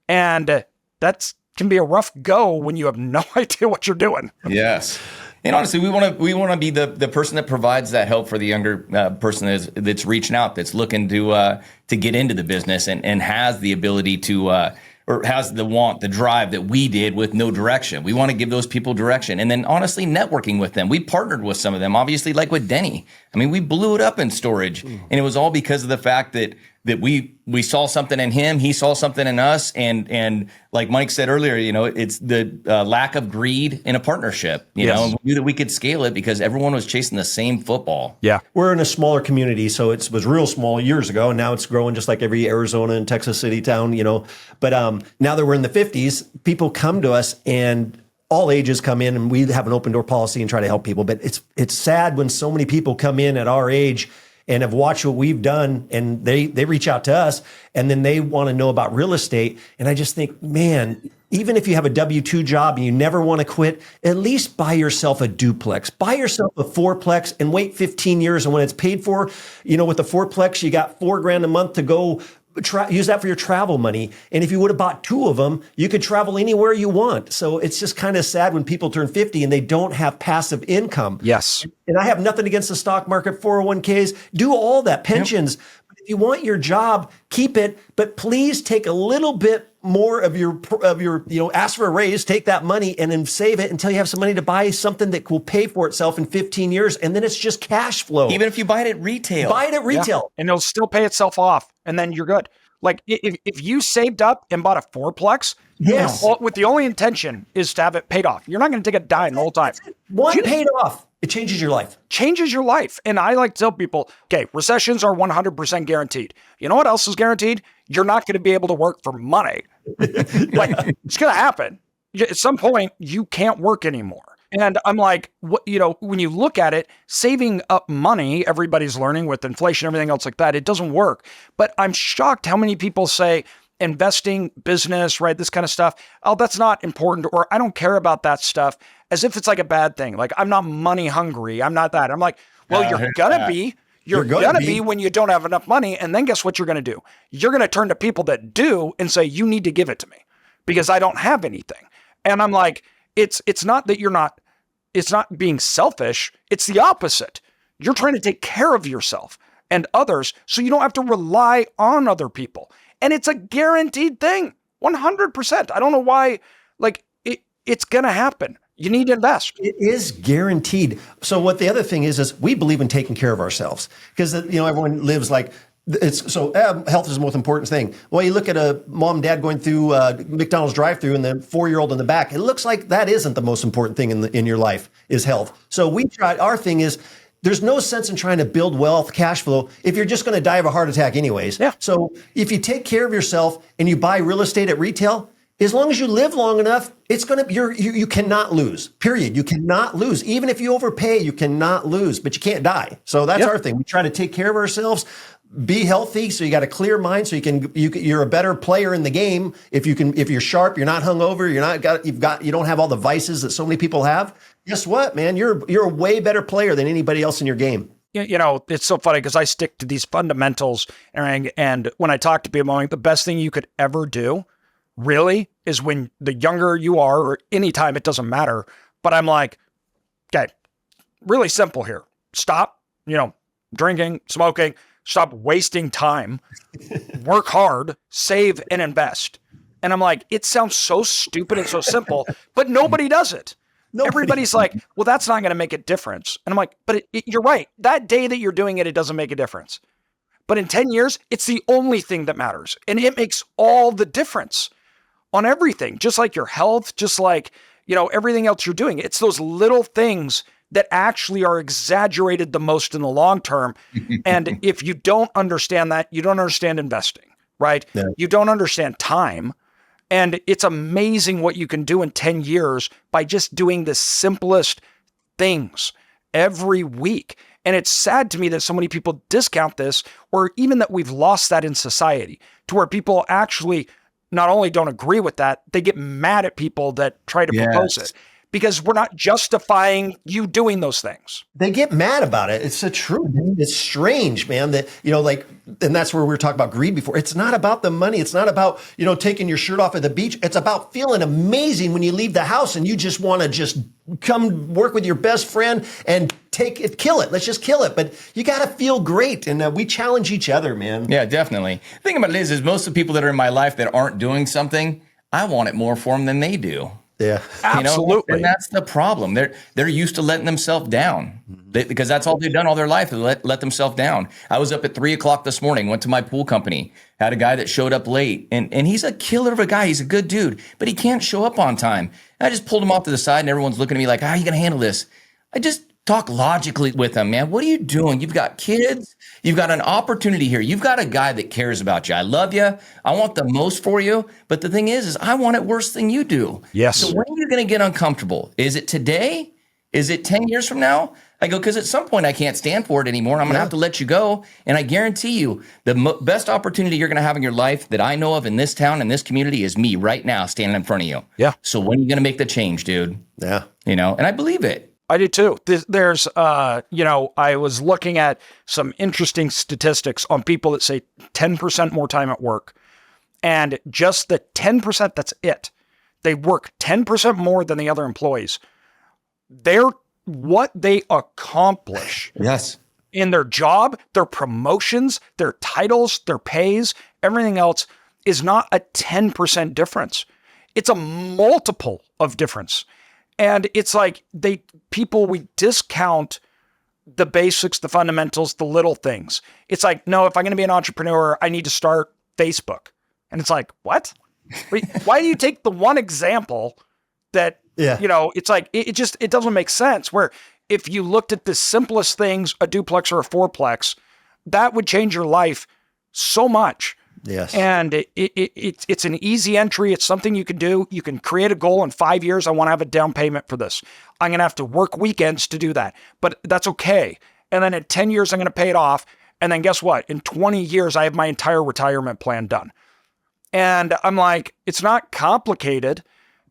And that can be a rough go when you have no idea what you're doing.
Yes. And honestly, we want to be the person that provides that help for the younger person that's reaching out, that's looking to get into the business and has the ability to or has the want, the drive that we did with no direction. We want to give those people direction. And then honestly, networking with them. We partnered with some of them, obviously, like with Denny. I mean, we blew it up in storage. And it was all because of the fact that we saw something in him, he saw something in us. And like Mike said earlier, it's the lack of greed in a partnership, you know, and we knew that we could scale it because everyone was chasing the same football.
Yeah. We're in a smaller community, so it was real small years ago, and now it's growing just like every Arizona and Texas city town, But now that we're in the 50s, people come to us and all ages come in, and we have an open door policy and try to help people. But it's sad when so many people come in at our age and have watched what we've done, and they reach out to us, and then they want to know about real estate. And I just think, man, even if you have a W-2 job and you never want to quit, at least buy yourself a duplex, buy yourself a fourplex, and wait 15 years. And when it's paid for, with the fourplex, you got $4,000 a month to go use that for your travel money. And if you would have bought 2 of them, you could travel anywhere you want. So it's just kind of sad when people turn 50 and they don't have passive income.
Yes.
And I have nothing against the stock market, 401ks, do all that, pensions. Yep. But if you want your job, keep it, but please take a little bit more of your, ask for a raise, take that money and then save it until you have some money to buy something that will pay for itself in 15 years. And then it's just cash flow.
Even if you buy it at retail.
Buy it at retail.
Yeah. And it'll still pay itself off. And then you're good. Like if you saved up and bought a fourplex,
yes,
with the only intention is to have it paid off. You're not going to take a dime the whole time.
One paid off. It changes your life.
Changes your life. And I like to tell people, okay, recessions are 100% guaranteed. You know what else is guaranteed? You're not going to be able to work for money. Like, it's going to happen. At some point, you can't work anymore. And I'm like, when you look at it, saving up money, everybody's learning with inflation, everything else like that, it doesn't work. But I'm shocked how many people say investing, business, right, this kind of stuff, oh, that's not important, or I don't care about that stuff, as if it's like a bad thing. Like, I'm not money hungry. I'm not that. I'm like, well, you're going to be. You're going to be when you don't have enough money. And then guess what you're going to do? You're going to turn to people that do and say, you need to give it to me because I don't have anything. And I'm like, it's not that it's not being selfish. It's the opposite. You're trying to take care of yourself and others so you don't have to rely on other people. And it's a guaranteed thing, 100%. I don't know why, it's going to happen. You need to invest.
It is guaranteed. So what the other thing is we believe in taking care of ourselves because, everyone lives like, health is the most important thing. Well, you look at a mom and dad going through McDonald's drive-through and the 4-year-old in the back. It looks like that isn't the most important thing in your life is health. So our thing is there's no sense in trying to build wealth, cash flow, if you're just going to die of a heart attack anyways.
Yeah.
So if you take care of yourself and you buy real estate at retail, as long as you live long enough, it's going to, you cannot lose, period. You cannot lose. Even if you overpay, you cannot lose, but you can't die. So that's our thing. We try to take care of ourselves, be healthy. So you got a clear mind. So you're a better player in the game. If you're sharp, you're not hungover, you don't have all the vices that so many people have. Guess what, man? You're a way better player than anybody else in your game.
it's so funny because I stick to these fundamentals, and when I talk to people, I'm like, the best thing you could ever do really is when the younger you are, or anytime, it doesn't matter. But I'm like, okay, really simple here. Stop, drinking, smoking, stop wasting time, work hard, save and invest. And I'm like, it sounds so stupid and so simple, but nobody does it. Everybody's like, well, that's not going to make a difference. And I'm like, but you're right. That day that you're doing it, it doesn't make a difference. But in 10 years, it's the only thing that matters. And it makes all the difference on everything, just like your health, just like, everything else you're doing. It's those little things that actually are exaggerated the most in the long term. And if you don't understand that, you don't understand investing, right? Yeah. You don't understand time. And it's amazing what you can do in 10 years by just doing the simplest things every week. And it's sad to me that so many people discount this, or even that we've lost that in society, to where people actually not only don't agree with that, they get mad at people that try to propose it. Because we're not justifying you doing those things.
They get mad about it. It's the truth. It's strange, man, that, and that's where we were talking about greed before. It's not about the money. It's not about, taking your shirt off at the beach. It's about feeling amazing when you leave the house and you just want to just come work with your best friend and kill it. Let's just kill it. But you got to feel great. And we challenge each other, man.
Yeah, definitely. The thing about it is most of the people that are in my life that aren't doing something, I want it more for them than they do.
Yeah,
absolutely.
And that's the problem. They're used to letting themselves down because that's all they've done all their life is let themselves down. I was up at 3:00 this morning, went to my pool company, had a guy that showed up late, and he's a killer of a guy. He's a good dude, but he can't show up on time. And I just pulled him off to the side, and everyone's looking at me like, how are you going to handle this? I just talk logically with him, man. What are you doing? You've got kids. You've got an opportunity here. You've got a guy that cares about you. I love you. I want the most for you. But the thing is I want it worse than you do.
Yes.
So when are you going to get uncomfortable? Is it today? Is it 10 years from now? I go, because at some point I can't stand for it anymore. I'm going to have to let you go. And I guarantee you the best opportunity you're going to have in your life that I know of in this town, in this community, is me right now standing in front of you.
Yeah.
So when are you going to make the change, dude?
Yeah.
And I believe it.
I do too. There's, I was looking at some interesting statistics on people that say 10% more time at work. And just the 10%, that's it. They work 10% more than the other employees. What they accomplish in their job, their promotions, their titles, their pays, everything else is not a 10% difference. It's a multiple of difference. And it's like we discount the basics, the fundamentals, the little things. It's like, no, if I'm going to be an entrepreneur, I need to start Facebook. And it's like, what? Why do you take the one example that, it's like, it doesn't make sense. Where if you looked at the simplest things, a duplex or a fourplex, that would change your life so much.
Yes.
And it's an easy entry. It's something you can do. You can create a goal in 5 years. I want to have a down payment for this. I'm going to have to work weekends to do that, but that's okay. And then in 10 years, I'm going to pay it off. And then guess what? In 20 years, I have my entire retirement plan done. And I'm like, it's not complicated,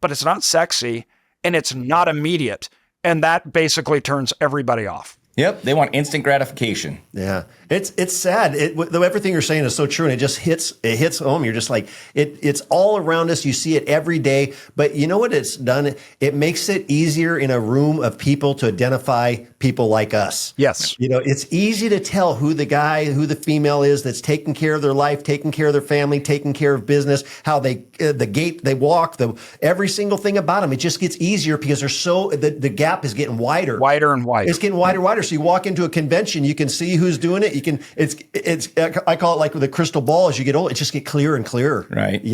but it's not sexy and it's not immediate. And that basically turns everybody off.
Yep, they want instant gratification.
Yeah, it's sad. Everything you're saying is so true, and it just hits home. You're just like it's all around us. You see it every day. But you know what it's done? It makes it easier in a room of people to identify people like us.
Yes,
it's easy to tell who the female is that's taking care of their life, taking care of their family, taking care of business. How the gait they walk, every single thing about them. It just gets easier because the gap is getting wider
and wider.
It's getting wider and wider. So you walk into a convention, you can see who's doing it. I call it like with a crystal ball. As you get older, it just get clearer and clearer.
Right.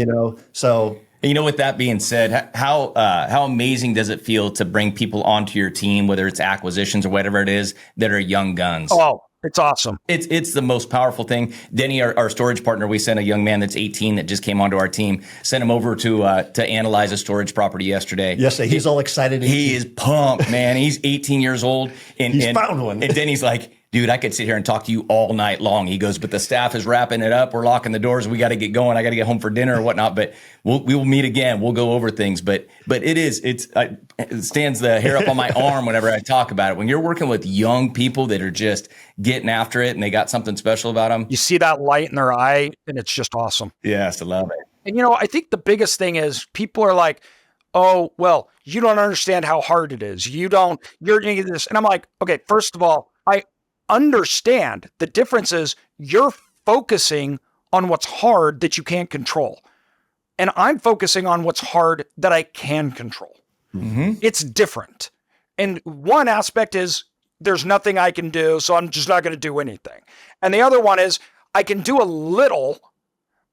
So.
With that being said, how amazing does it feel to bring people onto your team, whether it's acquisitions or whatever it is, that are young guns?
Oh, it's awesome.
It's the most powerful thing. Denny, our storage partner, we sent a young man that's 18 that just came onto our team, sent him over to analyze a storage property yesterday.
Yes, he's all excited.
He is pumped, man. He's 18 years old. And
he's found one.
And Denny's like, dude, I could sit here and talk to you all night long. He goes, but the staff is wrapping it up. We're locking the doors. We got to get going. I got to get home for dinner or whatnot, but we will meet again. We'll go over things, but it stands the hair up on my arm whenever I talk about it. When you're working with young people that are just getting after it and they got something special about them.
You see that light in their eye and it's just awesome.
Yes, I love it.
And, I think the biggest thing is people are like, oh, well, you don't understand how hard it is. You're doing this. And I'm like, okay, first of all, I understand the difference is you're focusing on what's hard that you can't control. And I'm focusing on what's hard that I can control. Mm-hmm. It's different. And one aspect is there's nothing I can do, so I'm just not going to do anything. And the other one is I can do a little,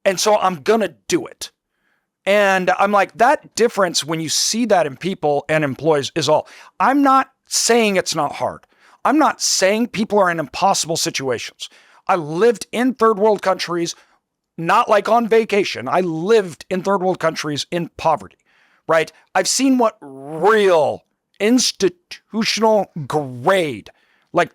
and so I'm going to do it. And I'm like, that difference when you see that in people and employees is all. I'm not saying it's not hard. I'm not saying people are in impossible situations. I lived in third world countries, not like on vacation. I lived in third world countries in poverty, right? I've seen what real institutional grade, like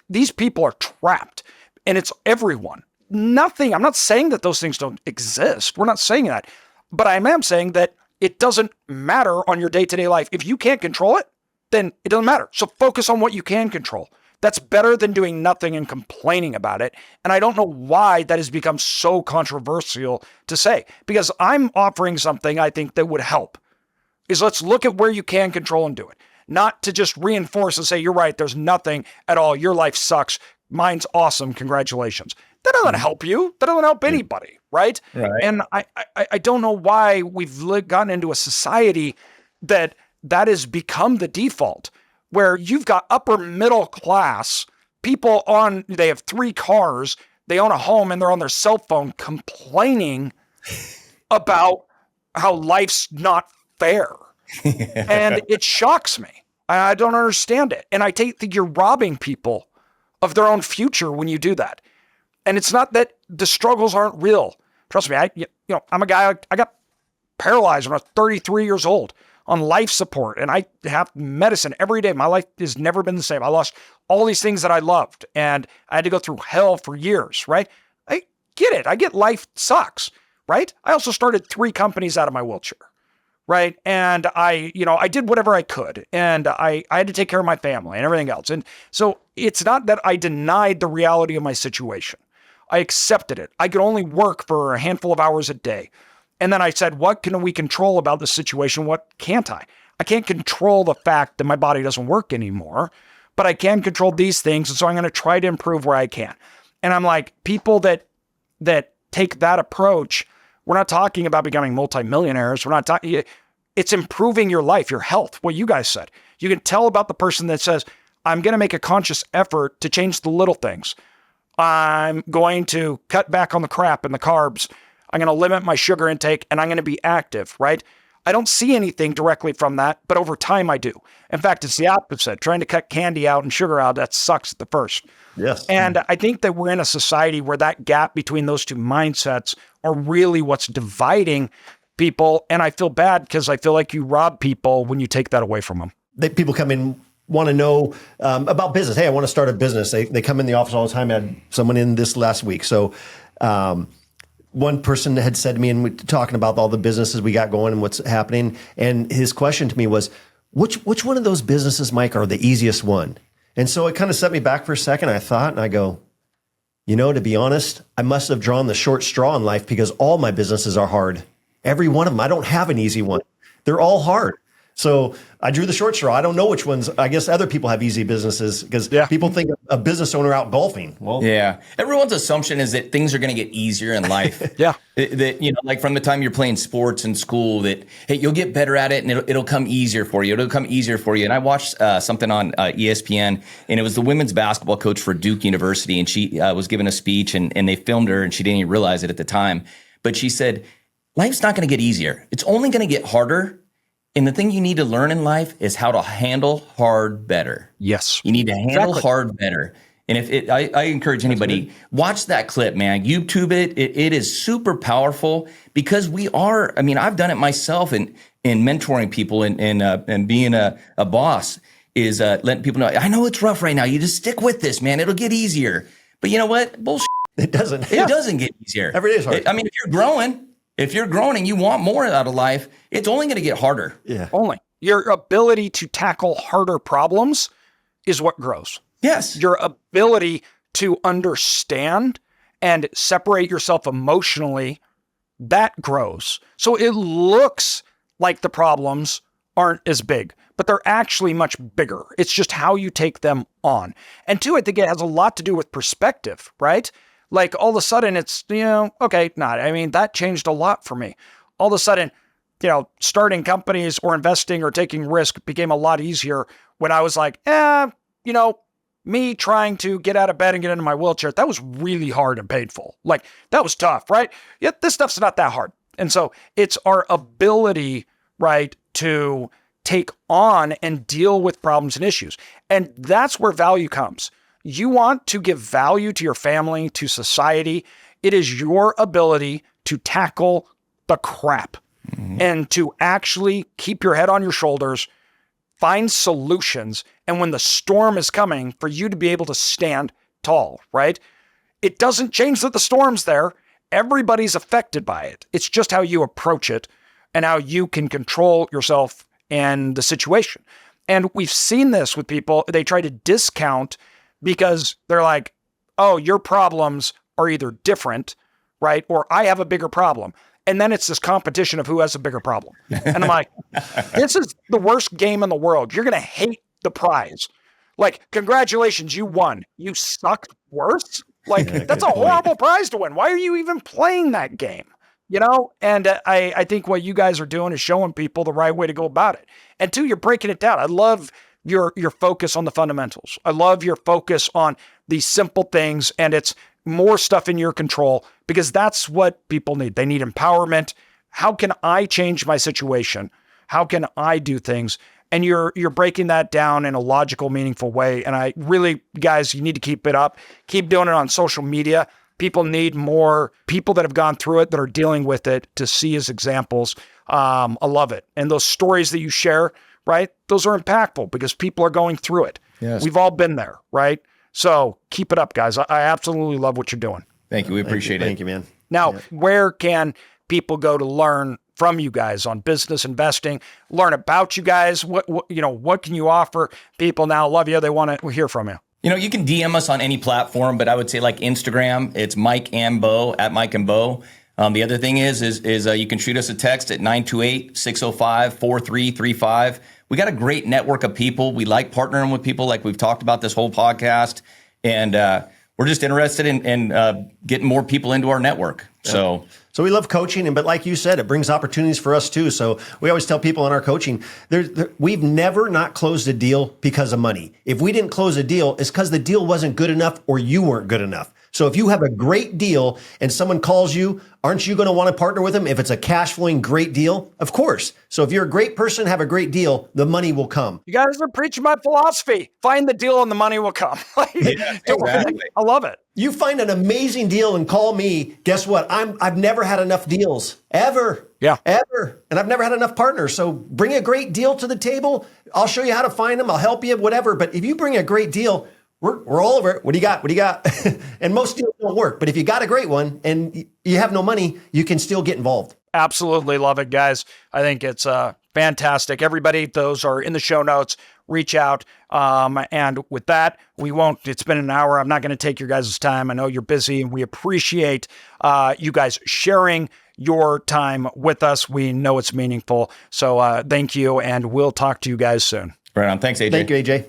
these people are trapped, and it's everyone. Nothing, I'm not saying that those things don't exist. We're not saying that. But I am saying that it doesn't matter on your day-to-day life. If you can't control it, then it doesn't matter. So focus on what you can control. That's better than doing nothing and complaining about it. And I don't know why that has become so controversial to say, because I'm offering something I think that would help. Is let's look at where you can control and do it. Not to just reinforce and say, you're right, there's nothing at all. Your life sucks. Mine's awesome. Congratulations. That doesn't help you. That doesn't help anybody, right? And I don't know why we've gotten into a society that has become the default, where you've got upper middle class people they have 3 cars, they own a home, and they're on their cell phone complaining about how life's not fair. And it shocks me. I don't understand it. And I think you're robbing people of their own future when you do that. And it's not that the struggles aren't real. Trust me, I'm a guy, I got paralyzed when I was 33 years old on life support, and I have medicine every day. My life has never been the same. I lost all these things that I loved, and I had to go through hell for years, right? I get it. I get life sucks, right? I also started 3 companies out of my wheelchair, right? And I did whatever I could, and I had to take care of my family and everything else. And so it's not that I denied the reality of my situation. I accepted it. I could only work for a handful of hours a day. And then I said, what can we control about the situation? What can't I? I can't control the fact that my body doesn't work anymore, but I can control these things. And so I'm going to try to improve where I can. And I'm like, people that take that approach, we're not talking about becoming multimillionaires. We're not talking, it's improving your life, your health, what you guys said. You can tell about the person that says, I'm going to make a conscious effort to change the little things. I'm going to cut back on the crap and the carbs. I'm going to limit my sugar intake, and I'm going to be active, right? I don't see anything directly from that, but over time I do. In fact, it's the opposite. Trying to cut candy out and sugar out, that sucks at the first.
Yes.
And I think that we're in a society where that gap between those two mindsets are really what's dividing people. And I feel bad because I feel like you rob people when you take that away from them.
People come in, want to know about business. Hey, I want to start a business. They come in the office all the time. I had someone in this last week. So one person had said to me, and we're talking about all the businesses we got going and what's happening. And his question to me was, which one of those businesses, Mike, are the easiest one? And so it kind of set me back for a second. I thought, and I go, to be honest, I must have drawn the short straw in life because all my businesses are hard. Every one of them. I don't have an easy one. They're all hard. So I drew the short straw. I don't know which ones. I guess other people have easy businesses because people think a business owner out golfing. Well,
yeah. Everyone's assumption is that things are going to get easier in life.
Yeah.
That, like from the time you're playing sports in school, that, hey, you'll get better at it and it'll come easier for you. It'll come easier for you. And I watched something on ESPN, and it was the women's basketball coach for Duke University. And she was giving a speech, and they filmed her, and she didn't even realize it at the time. But she said, life's not going to get easier. It's only going to get harder. And the thing you need to learn in life is how to handle hard better.
Yes.
You need to handle hard better. And I encourage anybody, watch that clip, man. YouTube it. It is super powerful because I've done it myself in mentoring people and being a boss. is letting people know, I know it's rough right now. You just stick with this, man. It'll get easier. But you know what? Bullshit.
It doesn't.
It doesn't get easier.
Every day is hard.
I mean, if you're growing and you want more out of life, it's only going to get harder.
Yeah.
Only. Your ability to tackle harder problems is what grows.
Yes.
Your ability to understand and separate yourself emotionally, that grows. So it looks like the problems aren't as big, but they're actually much bigger. It's just how you take them on. And two, I think it has a lot to do with perspective, right? Like all of a sudden it's, okay, that changed a lot for me. All of a sudden, starting companies or investing or taking risk became a lot easier when I was like, me trying to get out of bed and get into my wheelchair, that was really hard and painful. Like that was tough, right? Yet this stuff's not that hard. And so it's our ability, right, to take on and deal with problems and issues. And that's where value comes. You want to give value to your family, to society. It is your ability to tackle the crap and to actually keep your head on your shoulders, find solutions, and when the storm is coming, for you to be able to stand tall, right? It doesn't change that the storm's there. Everybody's affected by it. It's just how you approach it and how you can control yourself and the situation. And we've seen this with people. They try to discount because they're like, oh, your problems are either different, right? Or I have a bigger problem. And then it's this competition of who has a bigger problem. And I'm like, this is the worst game in the world. You're going to hate the prize. Like, congratulations, you won. You sucked worse. Like, that's a horrible prize to win. Why are you even playing that game? And I think what you guys are doing is showing people the right way to go about it. And two, you're breaking it down. I love your focus on the fundamentals. I love your focus on these simple things, and it's more stuff in your control because that's what people need. They need empowerment. How can I change my situation? How can I do things? And you're breaking that down in a logical, meaningful way. And I really, guys, you need to keep it up. Keep doing it on social media. People need more people that have gone through it, that are dealing with it, to see as examples. I love it. And those stories that you share, right? Those are impactful because people are going through it.
Yes.
We've all been there, right? So keep it up, guys. I absolutely love what you're doing.
Thank you. We appreciate it.
Thank you, man.
Now, where can people go to learn from you guys on business investing, learn about you guys? What can you offer people now? Love you. They want to hear from you.
You can DM us on any platform, but I would say like Instagram, it's Mike and Bo at Mike and Bo. The other thing is you can shoot us a text at 928-605-4335. We got a great network of people. We like partnering with people like we've talked about this whole podcast. And we're just interested in getting more people into our network. So
we love coaching, but like you said, it brings opportunities for us too. So we always tell people in our coaching, we've never not closed a deal because of money. If we didn't close a deal, it's because the deal wasn't good enough or you weren't good enough. So if you have a great deal and someone calls you, aren't you going to want to partner with them if it's a cash flowing great deal? Of course. So if you're a great person, have a great deal, the money will come.
You guys are preaching my philosophy. Find the deal and the money will come.
Exactly.
I love it.
You find an amazing deal and call me. Guess what? I've never had enough deals ever.
Yeah.
Ever. And I've never had enough partners. So bring a great deal to the table. I'll show you how to find them. I'll help you, whatever. But if you bring a great deal, we're all over it. What do you got? What do you got? And most deals don't work. But if you got a great one and you have no money, you can still get involved.
Absolutely love it, guys. I think it's fantastic. Everybody, those are in the show notes. Reach out. And with that, it's been an hour. I'm not going to take your guys' time. I know you're busy, and we appreciate you guys sharing your time with us. We know it's meaningful. So thank you, and we'll talk to you guys soon.
Right on. Thanks, AJ.
Thank you, AJ.